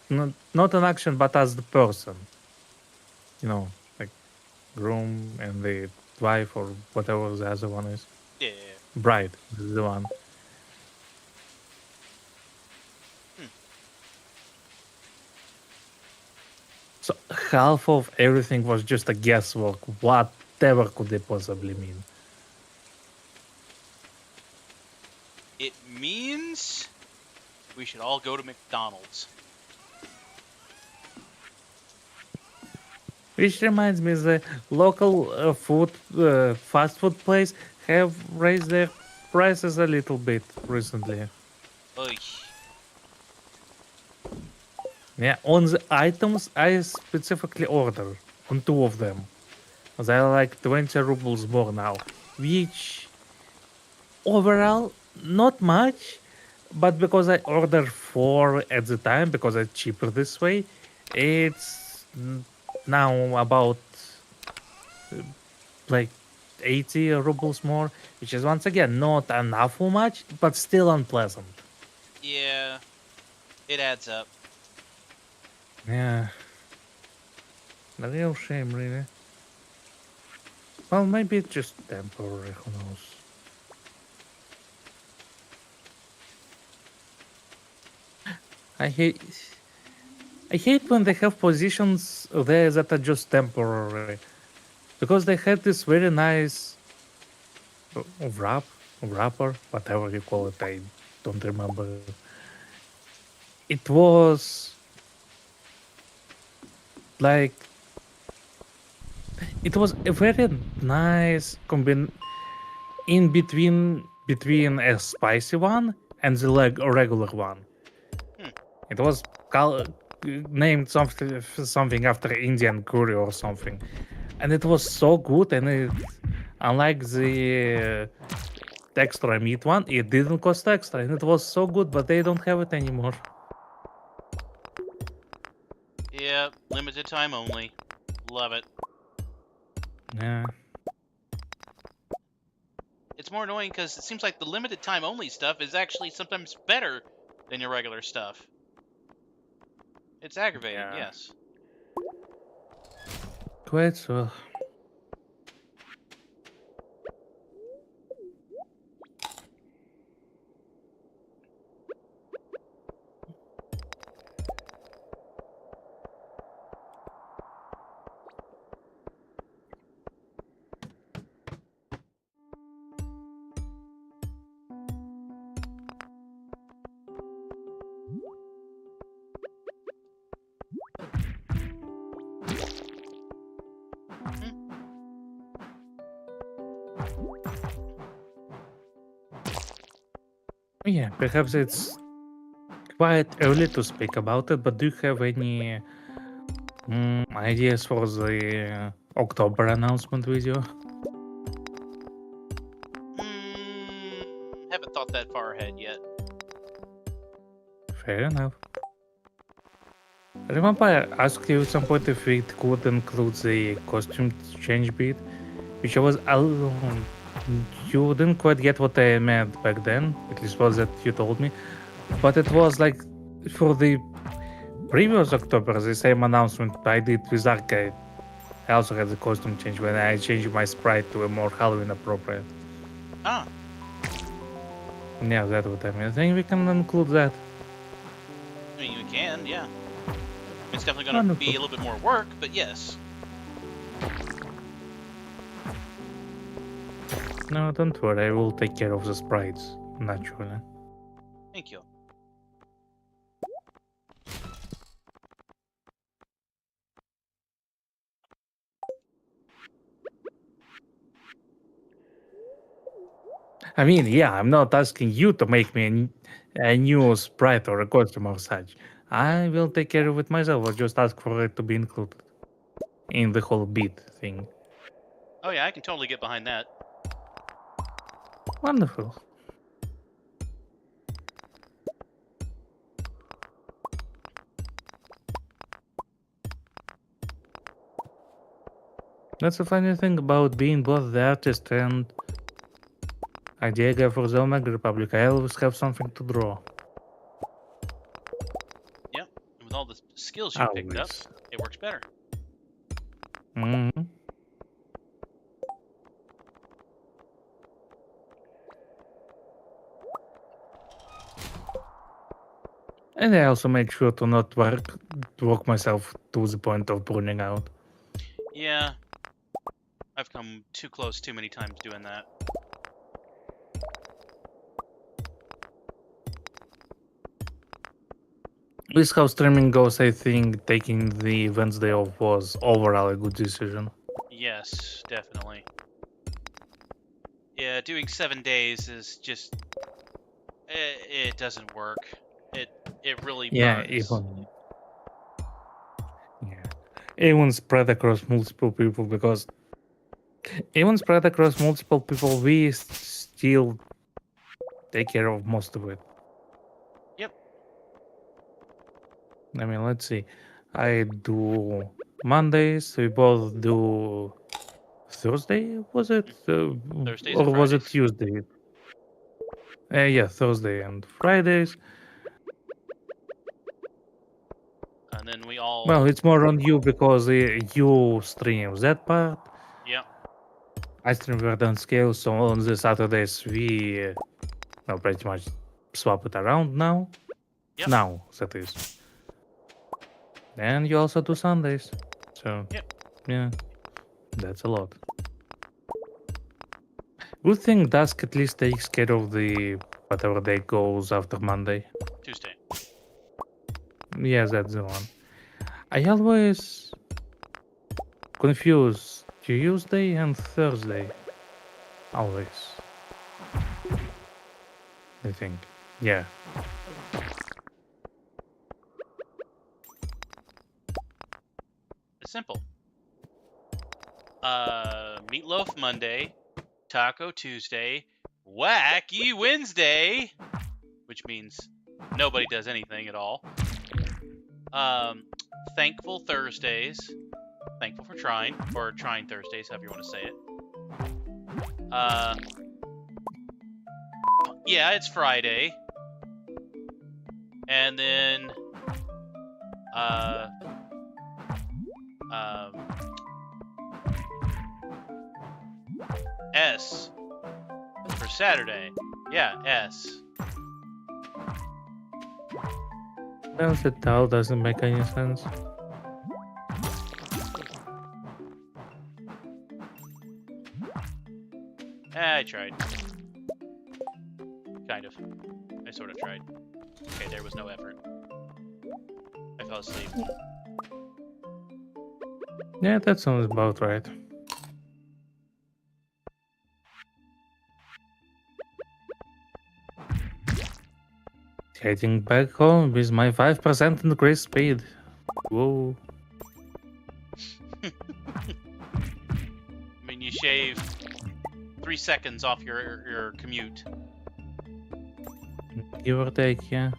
not an action, but as the person. You know, like groom and the wife or whatever the other one is. Yeah. Bride is the one. Hmm. So half of everything was just a guesswork. Whatever could they possibly mean? It means we should all go to McDonald's. Which reminds me, the local fast food place have raised their prices a little bit recently. Oy. Yeah, on the items I specifically order, on two of them, they're like 20 rubles more now, which overall not much, but because I ordered four at the time because it's cheaper this way, it's now about like 80 rubles more, which is once again not enough for much, but still unpleasant. Yeah. It adds up. Yeah, a real shame, really. Well, maybe it's just temporary, who knows. I hate I hate when they have positions there that are just temporary. Because they had this very nice wrap, wrapper, whatever you call it, I don't remember. It was like it was a very nice in between a spicy one and the regular one. Hmm. It was named something after Indian curry or something, and it was so good. And unlike the extra meat one, it didn't cost extra, and it was so good. But they don't have it anymore. Yeah. Limited time only. Love it. Yeah, It's more annoying because it seems like the limited time only stuff is actually sometimes better than your regular stuff. It's aggravating, yeah, yes. quite so. Hmm. Yeah, perhaps it's quite early to speak about it. But do you have any ideas for the October announcement video? Fair enough. Remember I asked you at some point if it could include the costume change bit, which I was you didn't quite get what I meant back then, at least was that you told me. But it was like for the previous October, the same announcement I did with Arcade. I also had the costume change when I changed my sprite to a more Halloween appropriate. Ah, Yeah, that's what I mean. I think we can include that. I mean, you can, yeah. It's definitely going to be a Wonderful. little bit more work, but yes. No, don't worry, I will take care of the sprites, naturally. Thank you. I mean, yeah, I'm not asking you to make me a new sprite or a costume or such. I will take care of it myself, or just ask for it to be included in the whole beat thing. Oh yeah, I can totally get behind that. Wonderful. That's the funny thing about being both the artist and idea guy for the Omega Republic. I always have something to draw. Yeah, and with all the skills you picked up, Always. it works better. hmm And I also make sure to not work myself to the point of burning out. Yeah, I've come too close too many times doing that. With how streaming goes, I think taking the Wednesday off was overall a good decision. Yes, definitely. Yeah, doing 7 days is just it doesn't work. It really Yeah, burns. even spread across multiple people, because even spread across multiple people, we still take care of most of it. Yep. I mean, let's see. I do Mondays. We both do Thursday. Was it Thursdays or and was it Fridays. Tuesday? Yeah, Thursday and Fridays. And then we Well, all it's more on you because you stream that part. yeah. I stream Verdant Scale, so on the Saturdays we well, pretty much swap it around now. Yep. Now, that is. And you also do Sundays. So, Yep. yeah, that's a lot. Good thing Dusk at least takes care of the whatever day goes after Monday. Tuesday. Yes, that's the one. I always confuse Tuesday and Thursday. Always. I think. Yeah. It's simple. Meatloaf Monday, Taco Tuesday, Wacky Wednesday, which means nobody does anything at all. Thankful Thursdays, thankful for trying, or trying Thursdays, however you want to say it. Yeah, it's Friday, and then S for Saturday. Yeah, S. Well, the towel doesn't make any sense. I tried. Kind of. I sort of tried. Okay, there was no effort. I fell asleep. Yeah, that sounds about right. Heading back home with my 5% increased speed. Whoa. I mean, you shave 3 seconds off your commute. Give or take, yeah.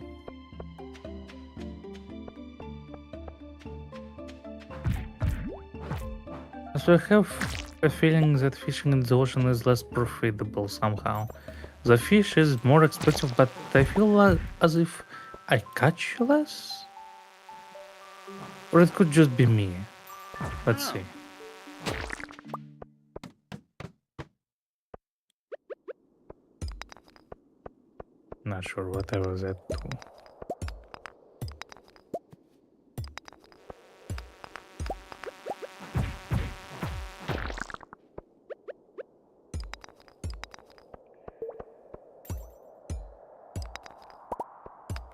So I have a feeling that fishing in the ocean is less profitable somehow. The fish is more expensive, but I feel like as if I catch less? Or it could just be me. I Let's don't know. see. Not sure what I was at too.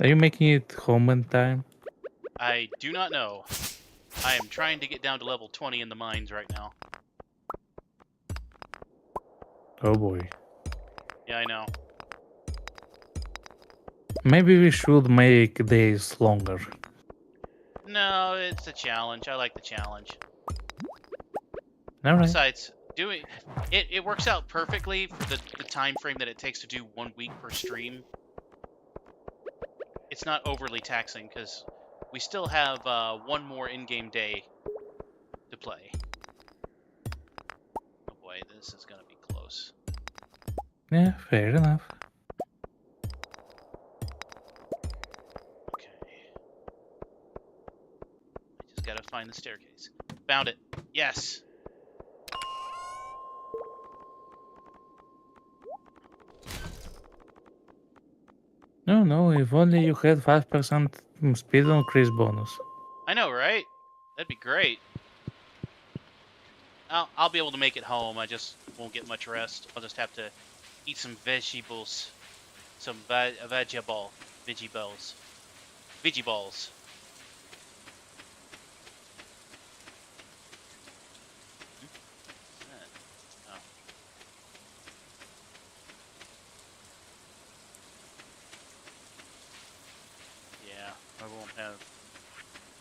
Are you making it home in time? I do not know. I am trying to get down to level 20 in the mines right now. Oh boy. Yeah, I know. Maybe we should make days longer. No, it's a challenge. I like the challenge. Alright. Besides, doing it works out perfectly for the time frame that it takes to do 1 week per stream. It's not overly taxing because we still have one more in-game day to play. Oh boy, this is gonna be close. Yeah, fair enough. Okay. I just gotta find the staircase. Found it. Yes. No, if only you had 5% speed increase bonus. I know, right? That'd be great. I'll be able to make it home. I just won't get much rest. I'll just have to eat some vegetables, some veggie balls. Oh. Yeah, I won't have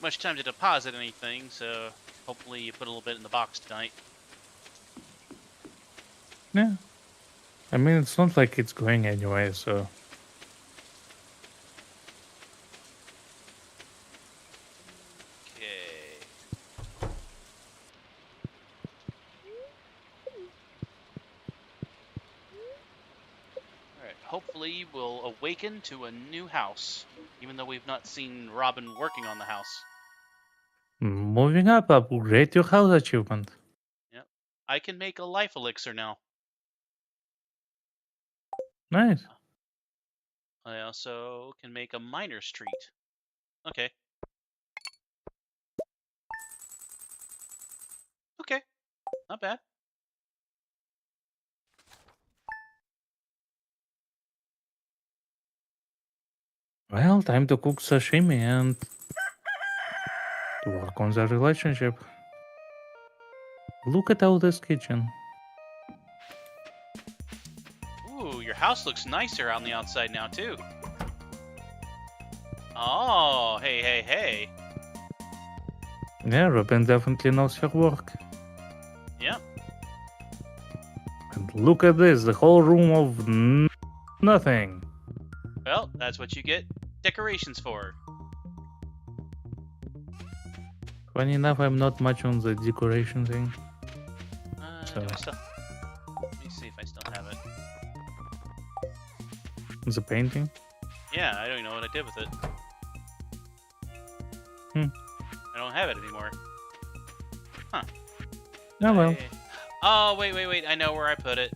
much time to deposit anything, so hopefully you put a little bit in the box tonight. Yeah. I mean, it's not like it's going anyway, so. Okay. Alright, hopefully we'll awaken to a new house, even though we've not seen Robin working on the house. Moving up, upgrade your house achievement. Yep. I can make a life elixir now. Nice. I also can make a miner's treat. Okay. Okay. Not bad. Well, time to cook sashimi and to work on the relationship. Look at all this kitchen. Ooh, your house looks nicer on the outside now, too. Oh, hey. Yeah, Robin definitely knows her work. Yep. And look at this, the whole room of nothing. Well, that's what you get decorations for. Funny enough, I'm not much on the decoration thing. Do I still... Let me see if I still have it. The painting? Yeah, I don't even know what I did with it. I don't have it anymore. Huh. Oh well. Oh, wait. I know where I put it.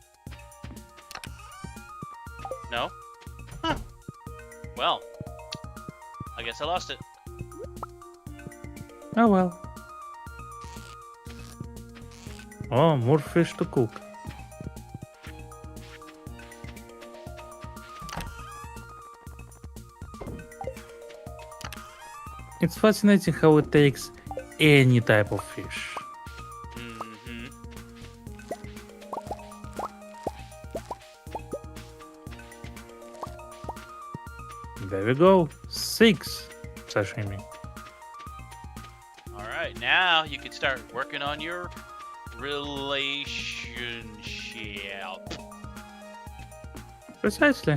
No? Huh. Well, I guess I lost it. Oh well. Oh, more fish to cook. It's fascinating how it takes any type of fish. Mm-hmm. There we go. 6 sashimi. Alright, now you can start working on your relationship. Precisely.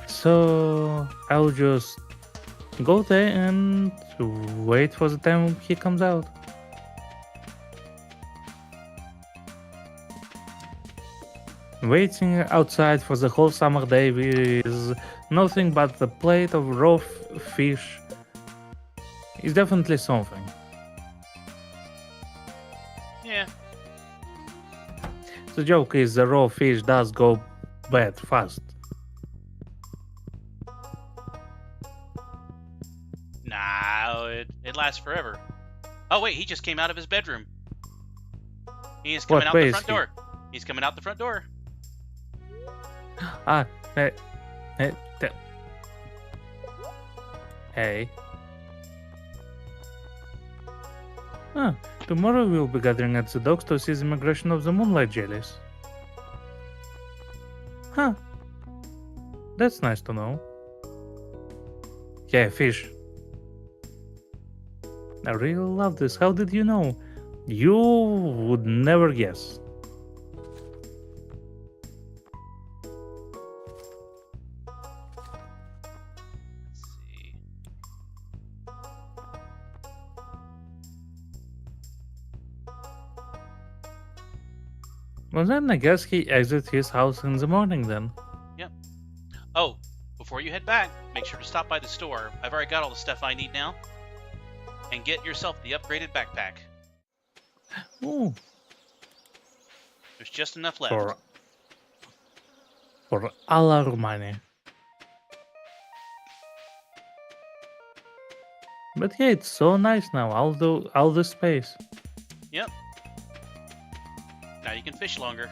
So I'll just go there and wait for the time he comes out. Waiting outside for the whole summer day with nothing but the plate of raw fish is definitely something. Yeah. The joke is the raw fish does go bad fast. Nah, it lasts forever. Oh wait, he just came out of his bedroom. He is coming What out way the is front he? door. He's coming out the front door. Ah, hey, hey, hey. Ah, tomorrow we'll be gathering at the docks to see the migration of the moonlight jellies. Huh. That's nice to know. Yeah, fish. I really love this. How did you know? You would never guess. Let's see. Well then, I guess he exits his house in the morning then. Oh, before you head back, make sure to stop by the store. I've already got all the stuff I need now. And get yourself the upgraded backpack. Ooh, There's just enough left. for alla Romania. But yeah, it's so nice now, all the space. Yep. Now you can fish longer.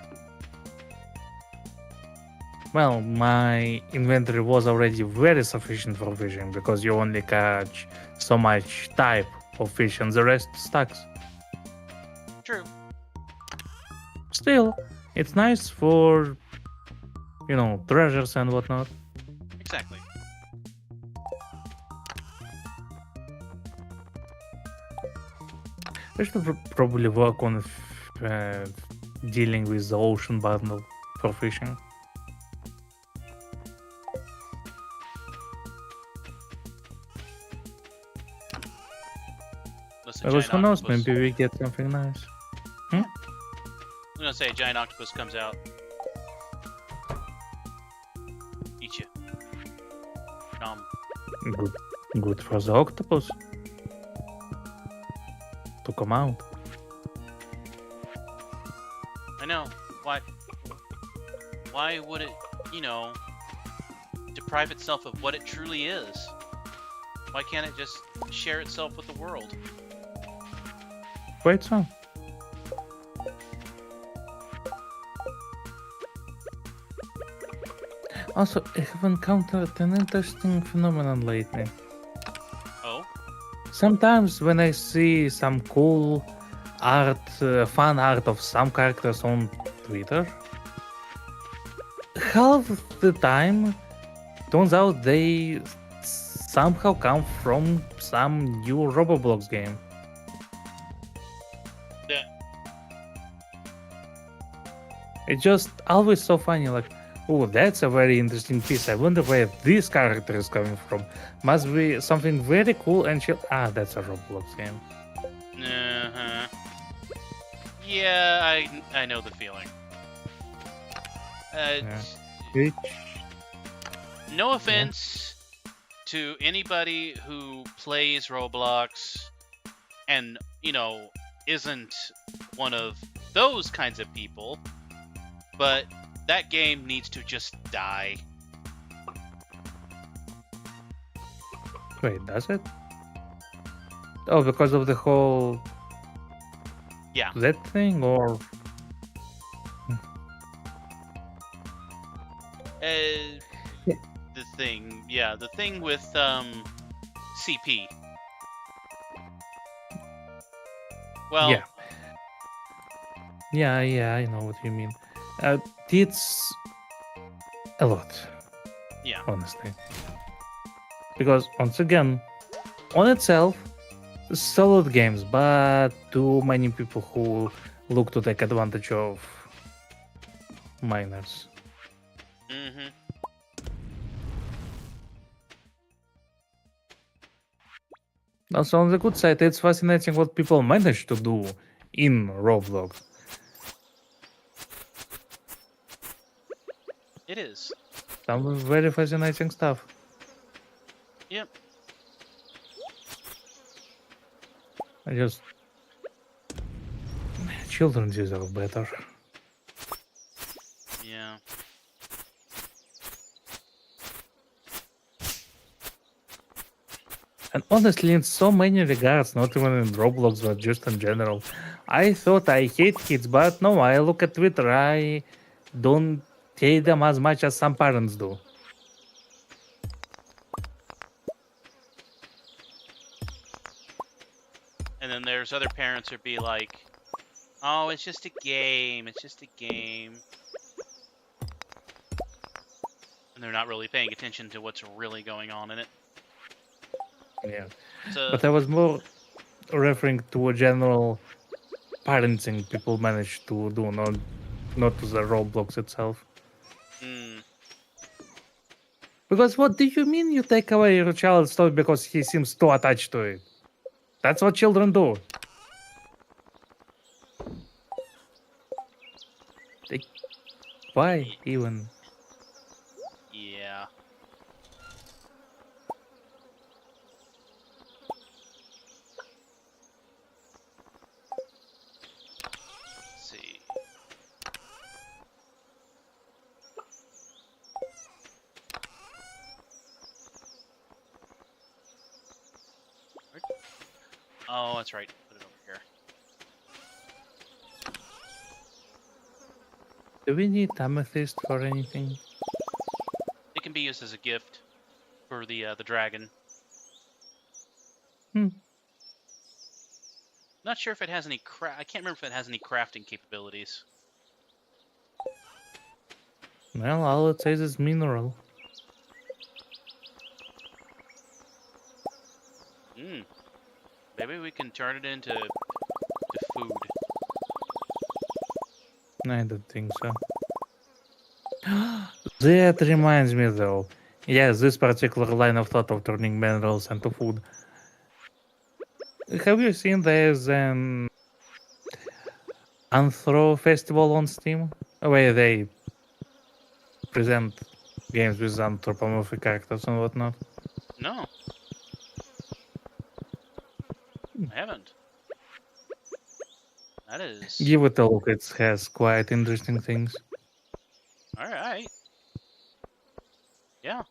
Well, my inventory was already very sufficient for fishing because you only catch so much type of fish and the rest stacks. True. Still, it's nice for, treasures and whatnot. Exactly. I should probably work on dealing with the ocean bundle for fishing. Unless a Because giant who knows, octopus. maybe we get something nice. I'm gonna say a giant octopus comes out. Eat you. Nom. Good for the octopus to come out. I know. Why would it, deprive itself of what it truly is? Why can't it just share itself with the world? Quite so. Also, I have encountered an interesting phenomenon lately. Oh? Sometimes when I see some cool art, fan art of some characters on Twitter, half the time turns out they somehow come from some new Roblox game. Yeah. It's just always so funny, like, oh, that's a very interesting piece. I wonder where this character is coming from. Must be something very cool and chill. Ah, that's a Roblox game. Uh-huh. Yeah, I know the feeling. Which, No offense to anybody who plays Roblox and, isn't one of those kinds of people, but that game needs to just die. wait, does it? Oh, because of the whole Yeah. that thing, or Yeah. The thing with CP. Well, yeah, I know what you mean. It's a lot, yeah, honestly, because once again, on itself, solid games, but too many people who look to take advantage of minors. mm-hmm. Also, on the good side, it's fascinating what people manage to do in Roblox. It is. Some very fascinating stuff. Yep. I just children deserve better. Yeah. And honestly, in so many regards, not even in Roblox, but just in general, I thought I hate kids, but no, I look at Twitter, I don't hate them as much as some parents do. And then there's other parents who'd be like, "Oh, it's just a game. It's just a game," and they're not really paying attention to what's really going on in it. Yeah. So, But I was more referring to a general parenting people manage to do, not to the Roblox itself. mm, Because what do you mean you take away your child's toy because he seems too attached to it? That's what children do. They, why y- even? yeah. Let's see. Where- Oh, that's right. Put it over here. Do we need amethyst for anything? It can be used as a gift for the dragon. Hmm. Not sure if it has any I can't remember if it has any crafting capabilities. Well, all it says is mineral. Hmm. Maybe we can turn it into food. I don't think so. That reminds me though. Yes, this particular line of thought of turning minerals into food. Have you seen there's an Anthro festival on Steam? Where they present games with anthropomorphic characters and whatnot? No, I haven't. That is Give it a look, it has quite interesting things. all right. Yeah.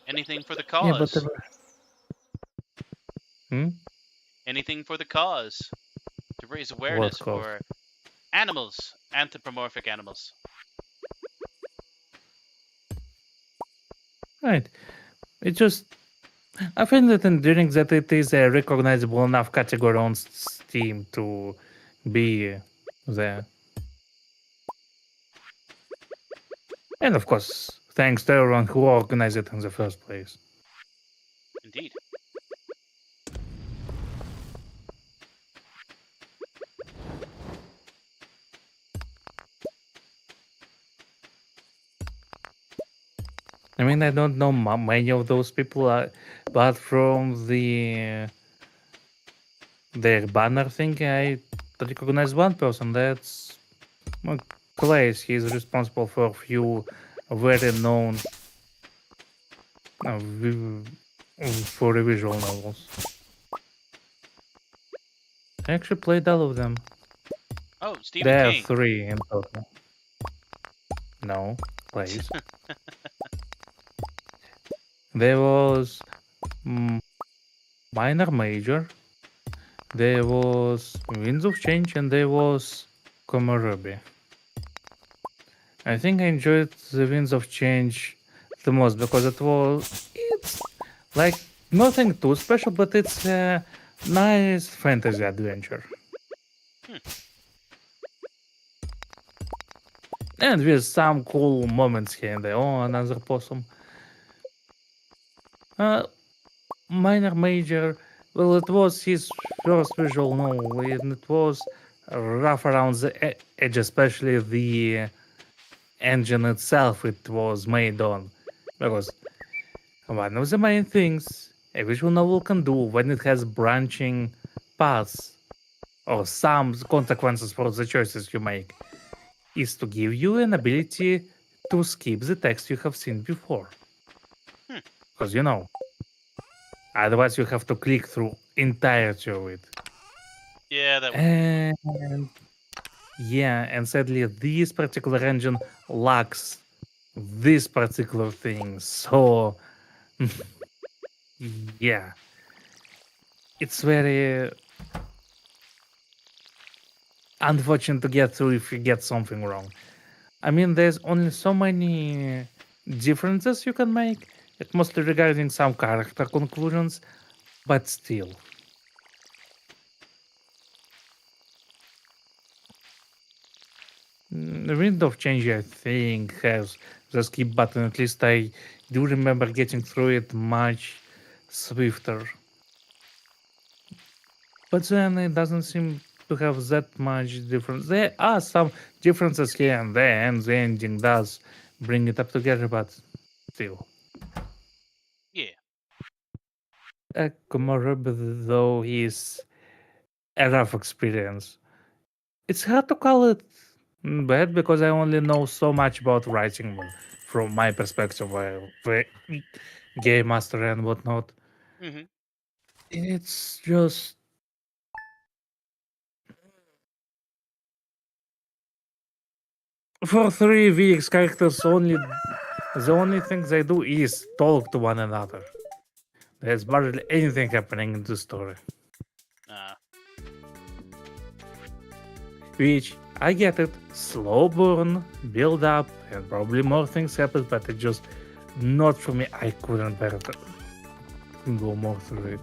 Anything for the Yeah, but cause. hmm? Anything for the cause to raise What awareness cost? for animals, anthropomorphic animals. Right. It just I find it endearing that it is a recognizable enough category on Steam to be there. And of course, thanks to everyone who organized it in the first place. Indeed. I mean, I don't know many of those people, but from their banner thing, I recognize one person. That's well, Clays. He's responsible for a few very known uh, vi- for visual novels. I actually played all of them. Oh, Stephen There are King. 3 in total. No, please. There was mm, Minor Major, there was Winds of Change, and there was Komorebi. I think I enjoyed the Winds of Change the most because it's like nothing too special, but it's a nice fantasy adventure. Hmm. And with some cool moments here and there. Oh, another possum. Uh, Minor Major, well, it was his first visual novel, and it was rough around the edge, especially the engine itself it was made on. Because one of the main things a visual novel can do when it has branching paths or some consequences for the choices you make, is to give you an ability to skip the text you have seen before. Hmm. Because otherwise you have to click through entirety of it. Yeah, that would be annoying. And yeah, and sadly, this particular engine lacks this particular thing. So yeah, it's very unfortunate to get through if you get something wrong. I mean, there's only so many differences you can make, mostly regarding some character conclusions, but still. The Wind of Change, I think, has the skip button. At least I do remember getting through it much swifter. But then it doesn't seem to have that much difference. There are some differences here and there, and the ending does bring it up together, but still. Yeah. Komorebi, though, is a rough experience. It's hard to call it bad because I only know so much about writing from my perspective, the game master and whatnot. Hmm. It's just for 3 weeks, characters only the only thing they do is talk to one another. There's barely anything happening in the story. Uh, Which I get it, slow burn, build up, and probably more things happen, but it just not for me. I couldn't bear it. Go more through it.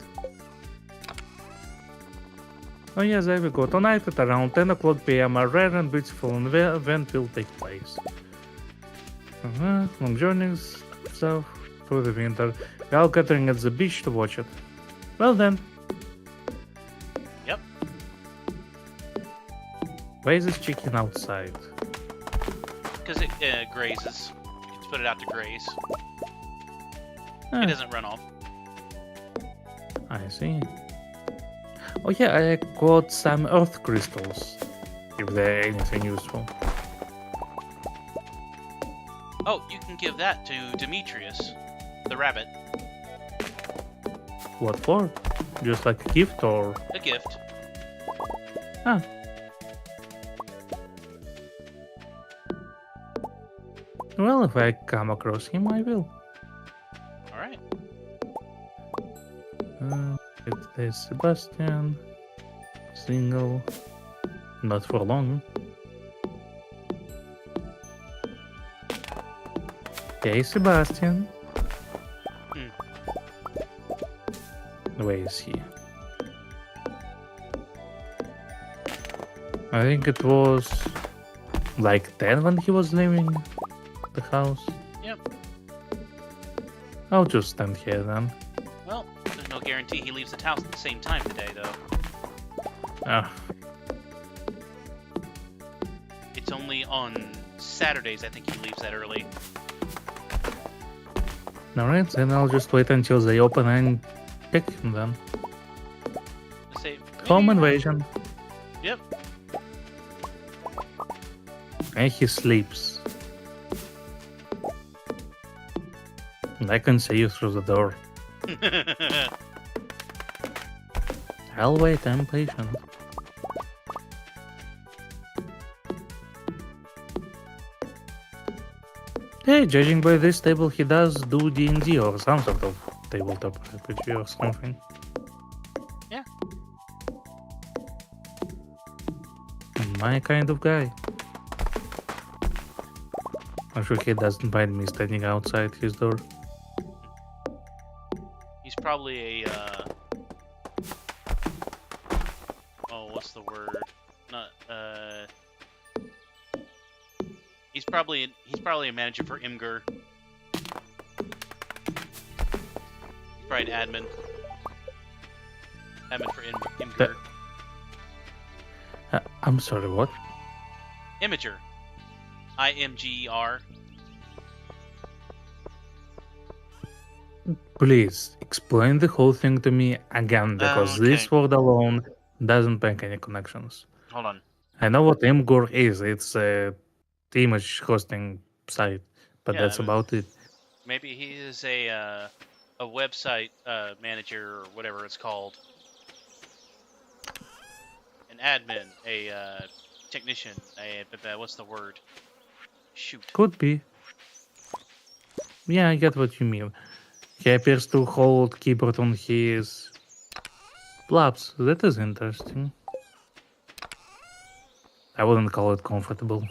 Oh yeah, there we go. Tonight at around 10 o'clock p.m. a rare and beautiful event will take place. Long journeys south through the winter. We're all gathering at the beach to watch it. Well then. Yep. Why is this chicken outside? Because it grazes. You can put it out to graze. Ah, It doesn't run off. I see. Oh yeah, I got some earth crystals. If they're anything useful. Oh, you can give that to Demetrius, the rabbit. What for? Just like a gift or... A gift. Ah. Well, if I come across him, I will. Alright. There's Sebastian. Single. Not for long. Hey, Sebastian. Where is he? I think it was like 10 when he was leaving the house. Yep. I'll just stand here then. Well, there's no guarantee he leaves the house at the same time today, though. Ah, It's only on Saturdays I think he leaves that early. alright, then I'll just wait until they open and pick him then. Say, Home maybe- invasion. Yep. And he sleeps. And I can see you through the door. I'll wait, I'm patient. Hey, judging by this table, he does do D&D or some sort of tabletop RPG or something. Yeah. My kind of guy. I'm sure he doesn't mind me standing outside his door. He's probably a, oh, what's the word? Not, he's probably a manager for Imgur. He's probably an admin. Admin for Imgur. I'm sorry, what? Imager. IMGER. Please explain the whole thing to me again, because this Okay. word alone Doesn't make any connections. Hold on. I know what Imgur is. It's a image hosting site, but Yeah, that's about it. maybe he is a website manager or whatever it's called, an admin, a technician, what's the word? Shoot. Could be. Yeah, I get what you mean. He appears to hold keyboard on his laps. That is interesting. I wouldn't call it comfortable.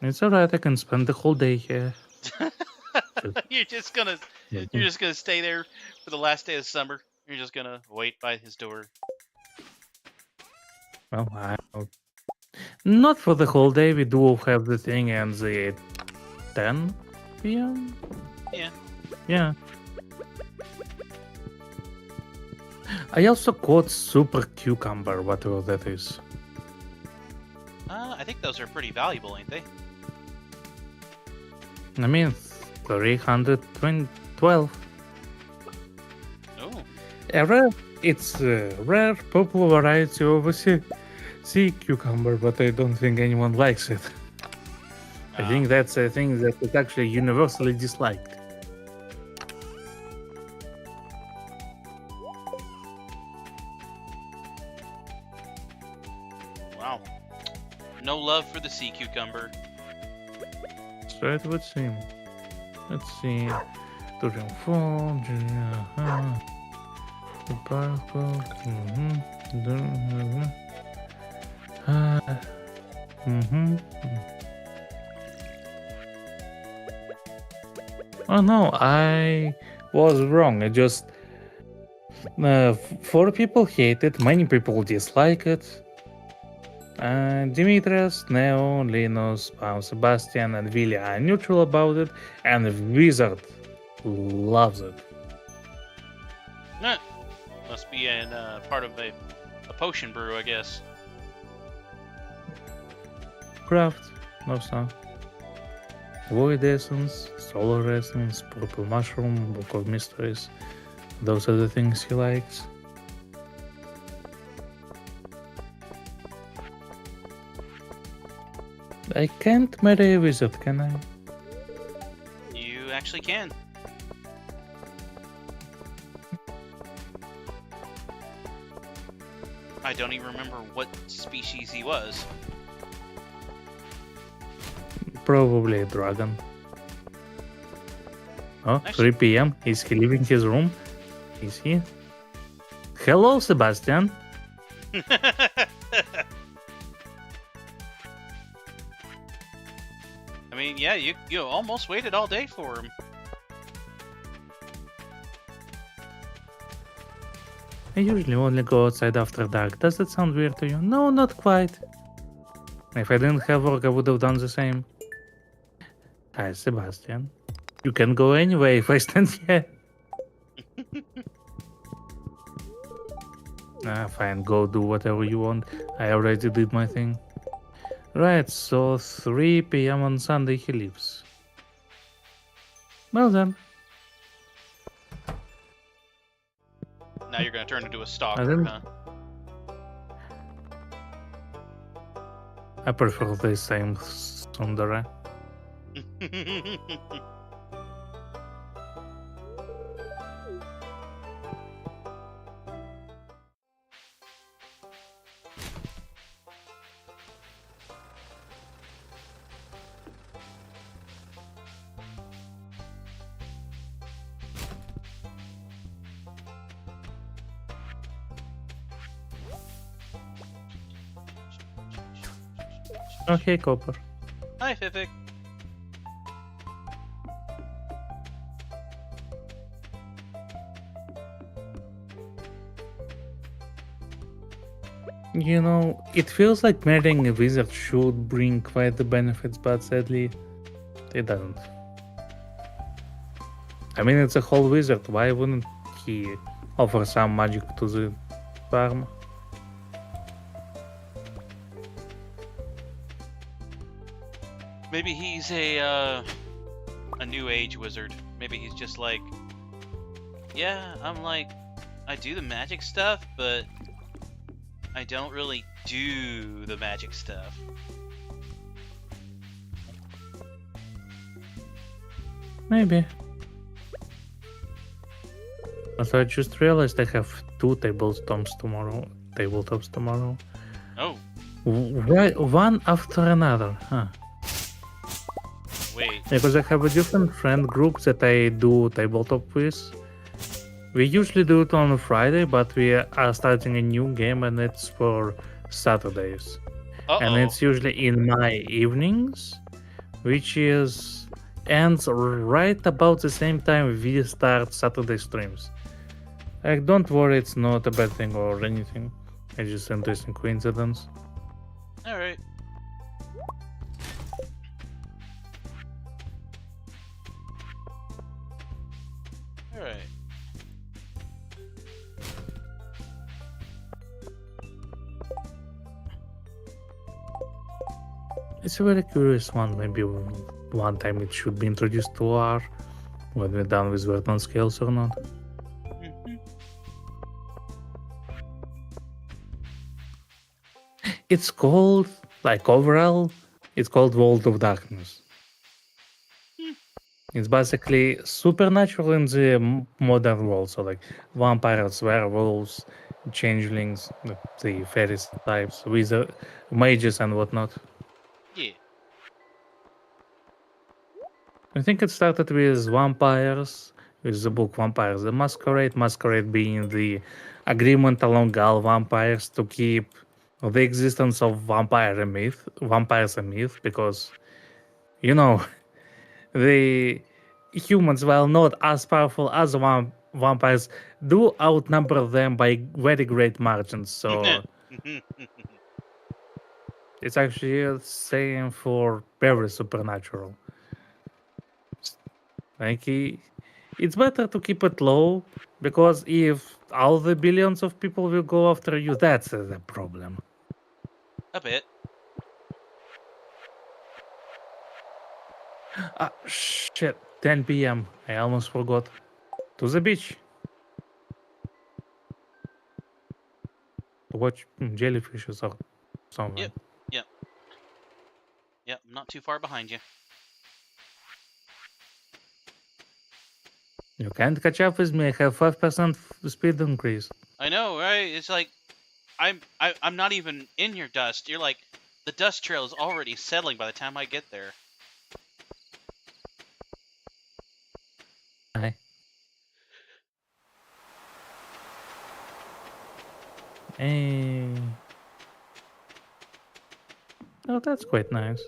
It's alright, I can spend the whole day here. You're just gonna stay there for the last day of summer. You're just gonna wait by his door. Well, not for the whole day. We do have the thing ends at 10 p.m. Yeah. Yeah. I also caught super cucumber, whatever that is. I think those are pretty valuable, ain't they? I mean, 312. Oh. It's a rare, popular variety of a sea cucumber, but I don't think anyone likes it. I think that's a thing that is actually universally disliked. Wow. No love for the sea cucumber. So it would seem. Let's see. During fall, the purple. Oh no, I was wrong. I just 4 people hate it, many people dislike it. Demetrius, Neo, Linus, Sebastian, and Willy are neutral about it, and Wizard loves it. Must be in part of a potion brew, I guess. Craft, no song. Void Essence, Solar Essence, Purple Mushroom, Book of Mysteries. Those are the things he likes. I can't marry a wizard, can I? You actually can. I don't even remember what species he was. Probably a dragon. Oh, Actually- 3 p.m. Is he leaving his room? Is he? Hello, Sebastian. I mean, yeah, you almost waited all day for him. I usually only go outside after dark. Does that sound weird to you? No, not quite. If I didn't have work, I would have done the same. Hi, Sebastian. You can go anyway if I stand here. Fine, go do whatever you want. I already did my thing. Right, so 3 p.m. on Sunday he leaves. Well then. Now you're gonna turn into a stalker, didn't- huh? I prefer the same Sundara. Okay, Copper. Hi, Fifik. You know, it feels like marrying a wizard should bring quite the benefits, but sadly, it doesn't. I mean, it's a whole wizard. Why wouldn't he offer some magic to the farm? Maybe he's a a new age wizard. Maybe he's just like, yeah, I do the magic stuff, but I don't really do the magic stuff. Maybe. Also, I just realized I have two tabletops tomorrow. Oh, Right, one after another, huh? wait. Because I have a different friend group that I do tabletop with. We usually do it on a Friday, but we are starting a new game and it's for Saturdays. And Uh-oh. it's usually in my evenings, which is ends right about the same time we start Saturday streams. Like, don't worry, it's not a bad thing or anything. It's just an interesting coincidence. Alright. Alright. It's a very curious one. Maybe one time it should be introduced to R when we're done with weapon scales or not. Mhm. It's called, like, overall, it's called World of Darkness. Hmm. It's basically supernatural in the modern world. So, like, vampires, werewolves, changelings, the fairies types, wizard, mages, and whatnot. Yeah. I think it started with vampires, with the book Vampires the Masquerade, Masquerade being the agreement among all vampires to keep the existence of vampires a myth, because, you know, the humans, while not as powerful as vampires, do outnumber them by very great margins. So it's actually a saying for very supernatural. Like, it's better to keep it low, because if all the billions of people will go after you, that's the problem. A bit. Ah, shit. 10 p.m. I almost forgot. To the beach to watch jellyfishes or something. Yep. Yep. Yep. I'm not too far behind you. You can't catch up with me. I have 5% speed increase. I know, right? It's like I'm not even in your dust. You're like the dust trail is already settling by the time I get there. Hi. Hey. Oh, that's quite nice.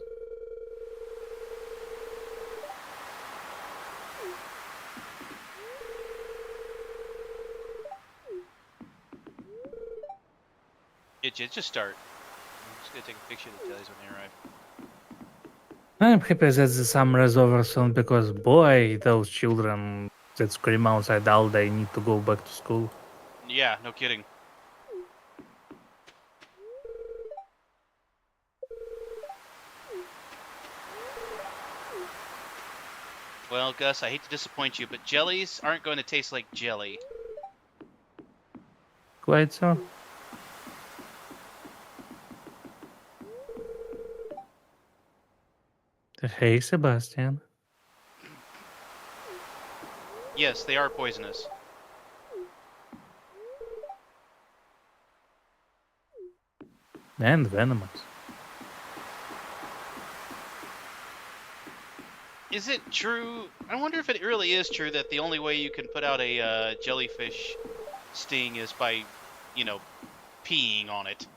It just start. I'm just gonna take a picture of the jellies when they arrive. I'm happy that the summer is over soon, because, boy, those children that scream outside all day need to go back to school. Yeah, no kidding. Well, Gus, I hate to disappoint you, but jellies aren't going to taste like jelly. Quite so. Hey, Sebastian. Yes, they are poisonous. And venomous. Is it true? I wonder if it really is true that the only way you can put out a jellyfish sting is by, you know, peeing on it.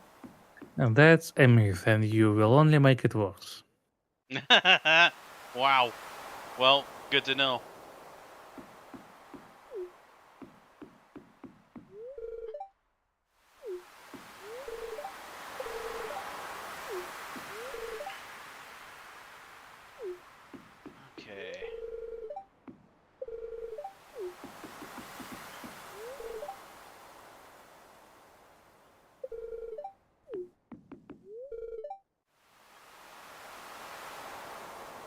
And that's a myth, and you will only make it worse. Wow. Well, good to know. Okay.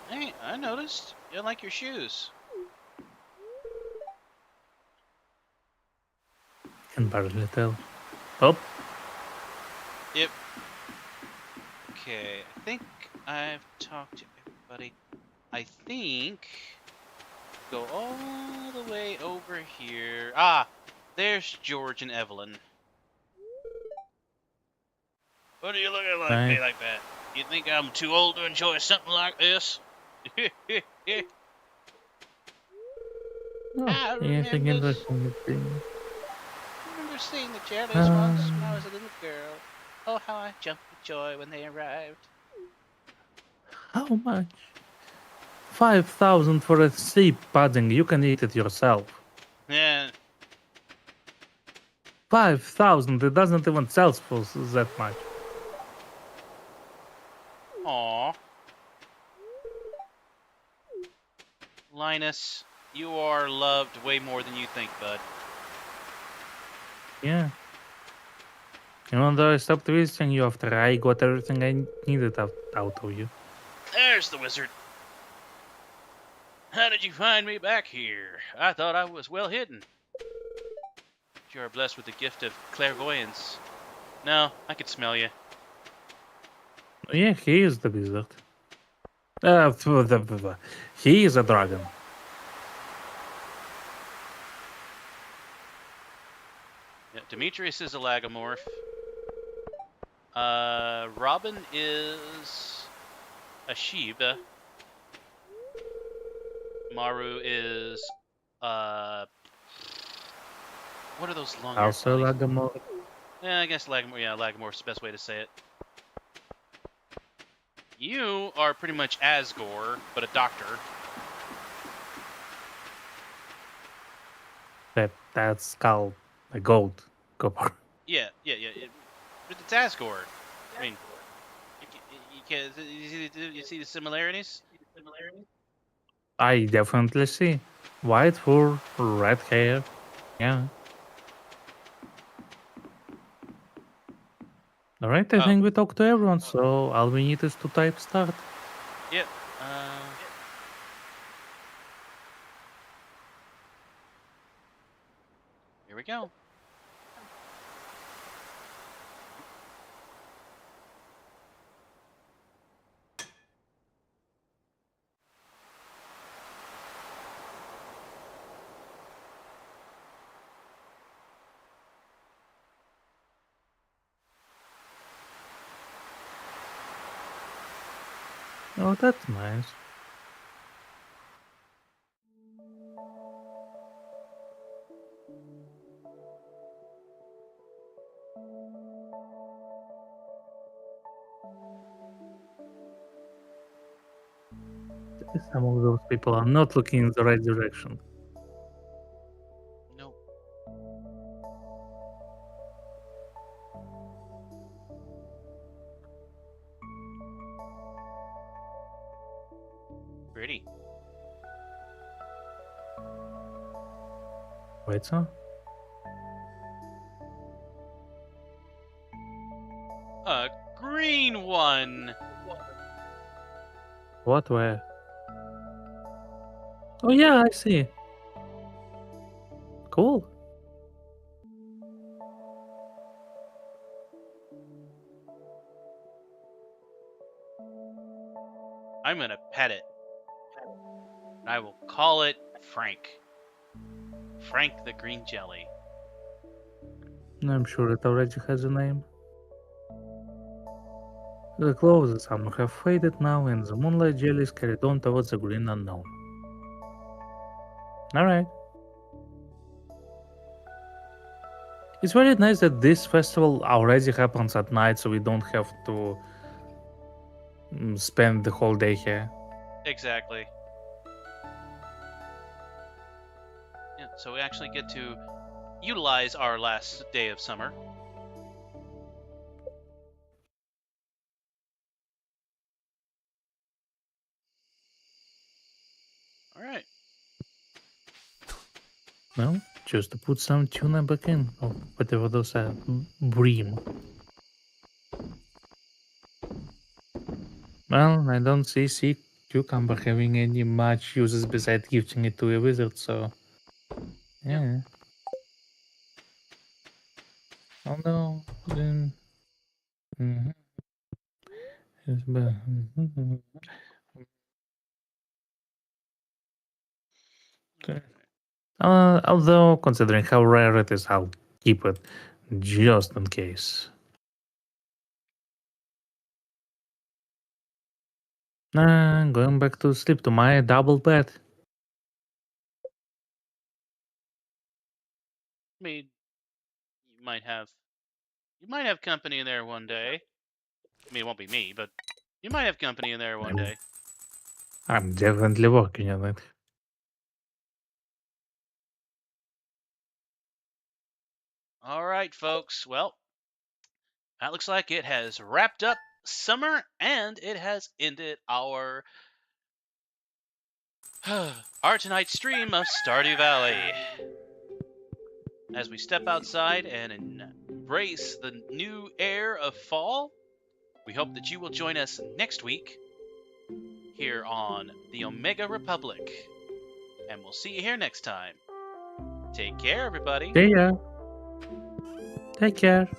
Hey, I noticed. You like your shoes. Can barely tell. Oh, Yep. Okay, I think I've talked to everybody. I think go all the way over here. Ah, there's George and Evelyn. What are you looking like nice. me like that? You think I'm too old to enjoy something like this? Oh, I anything remember interesting you think? seeing the jellies once when I Um, was a little girl. Oh, how I jumped with joy when they arrived. how much? 5,000 for a sea pudding. You can eat it yourself. Yeah. 5,000. It doesn't even sell for that much. Aw. Linus, you are loved way more than you think, bud. Yeah. Even though I stopped visiting you after I got everything I needed out of you. There's the wizard. How did you find me back here? I thought I was well hidden. You are blessed with the gift of clairvoyance. No, I could smell you. Yeah, he is the wizard. He is a dragon. Yeah, Demetrius is a lagomorph. Robin is a Shiba. Maru is what are those long-haired Also bunnies? Lagamore. Yeah, I guess Lagomorph. Yeah, Lagomorph's the best way to say it. You are pretty much Asgore, but a doctor. That's called a goat. Copper. Yeah. But it's Asgore. I mean, you can you see the similarities? I definitely see. White fur, red hair. Yeah. Alright, I Oh, think we talked to everyone, so all we need is to type start. yep. Uh, Here we go. Oh, that's nice. Some of those people are not looking in the right direction. Nope. Pretty. Wait, so? A green one. What, where? Oh, yeah, I see. Cool. I'm gonna pet it. I will call it Frank. Frank the green jelly. I'm sure it already has a name. The clothes of some have faded now, and the moonlight jellies carried on towards the green unknown. Alright. It's very nice that this festival already happens at night, so we don't have to spend the whole day here. Exactly. Yeah, so we actually get to utilize our last day of summer. All right. Well, just to put some tuna back in, or whatever those are. Bream. Well, I don't see sea cucumber having any much uses besides gifting it to a wizard, so yeah. Although then mhm, mhm. Okay. Although considering how rare it is, I'll keep it just in case. Nah, I'm going back to sleep to my double bed. I mean, you might have company in there one day. I mean, it won't be me, but you might have company in there one I'm, day. I'm definitely working on it. All right, folks. Well, that looks like it has wrapped up summer and it has ended our tonight's stream of Stardew Valley. As we step outside and embrace the new air of fall, we hope that you will join us next week here on the Omega Republic. And we'll see you here next time. Take care, everybody. See ya. Take care.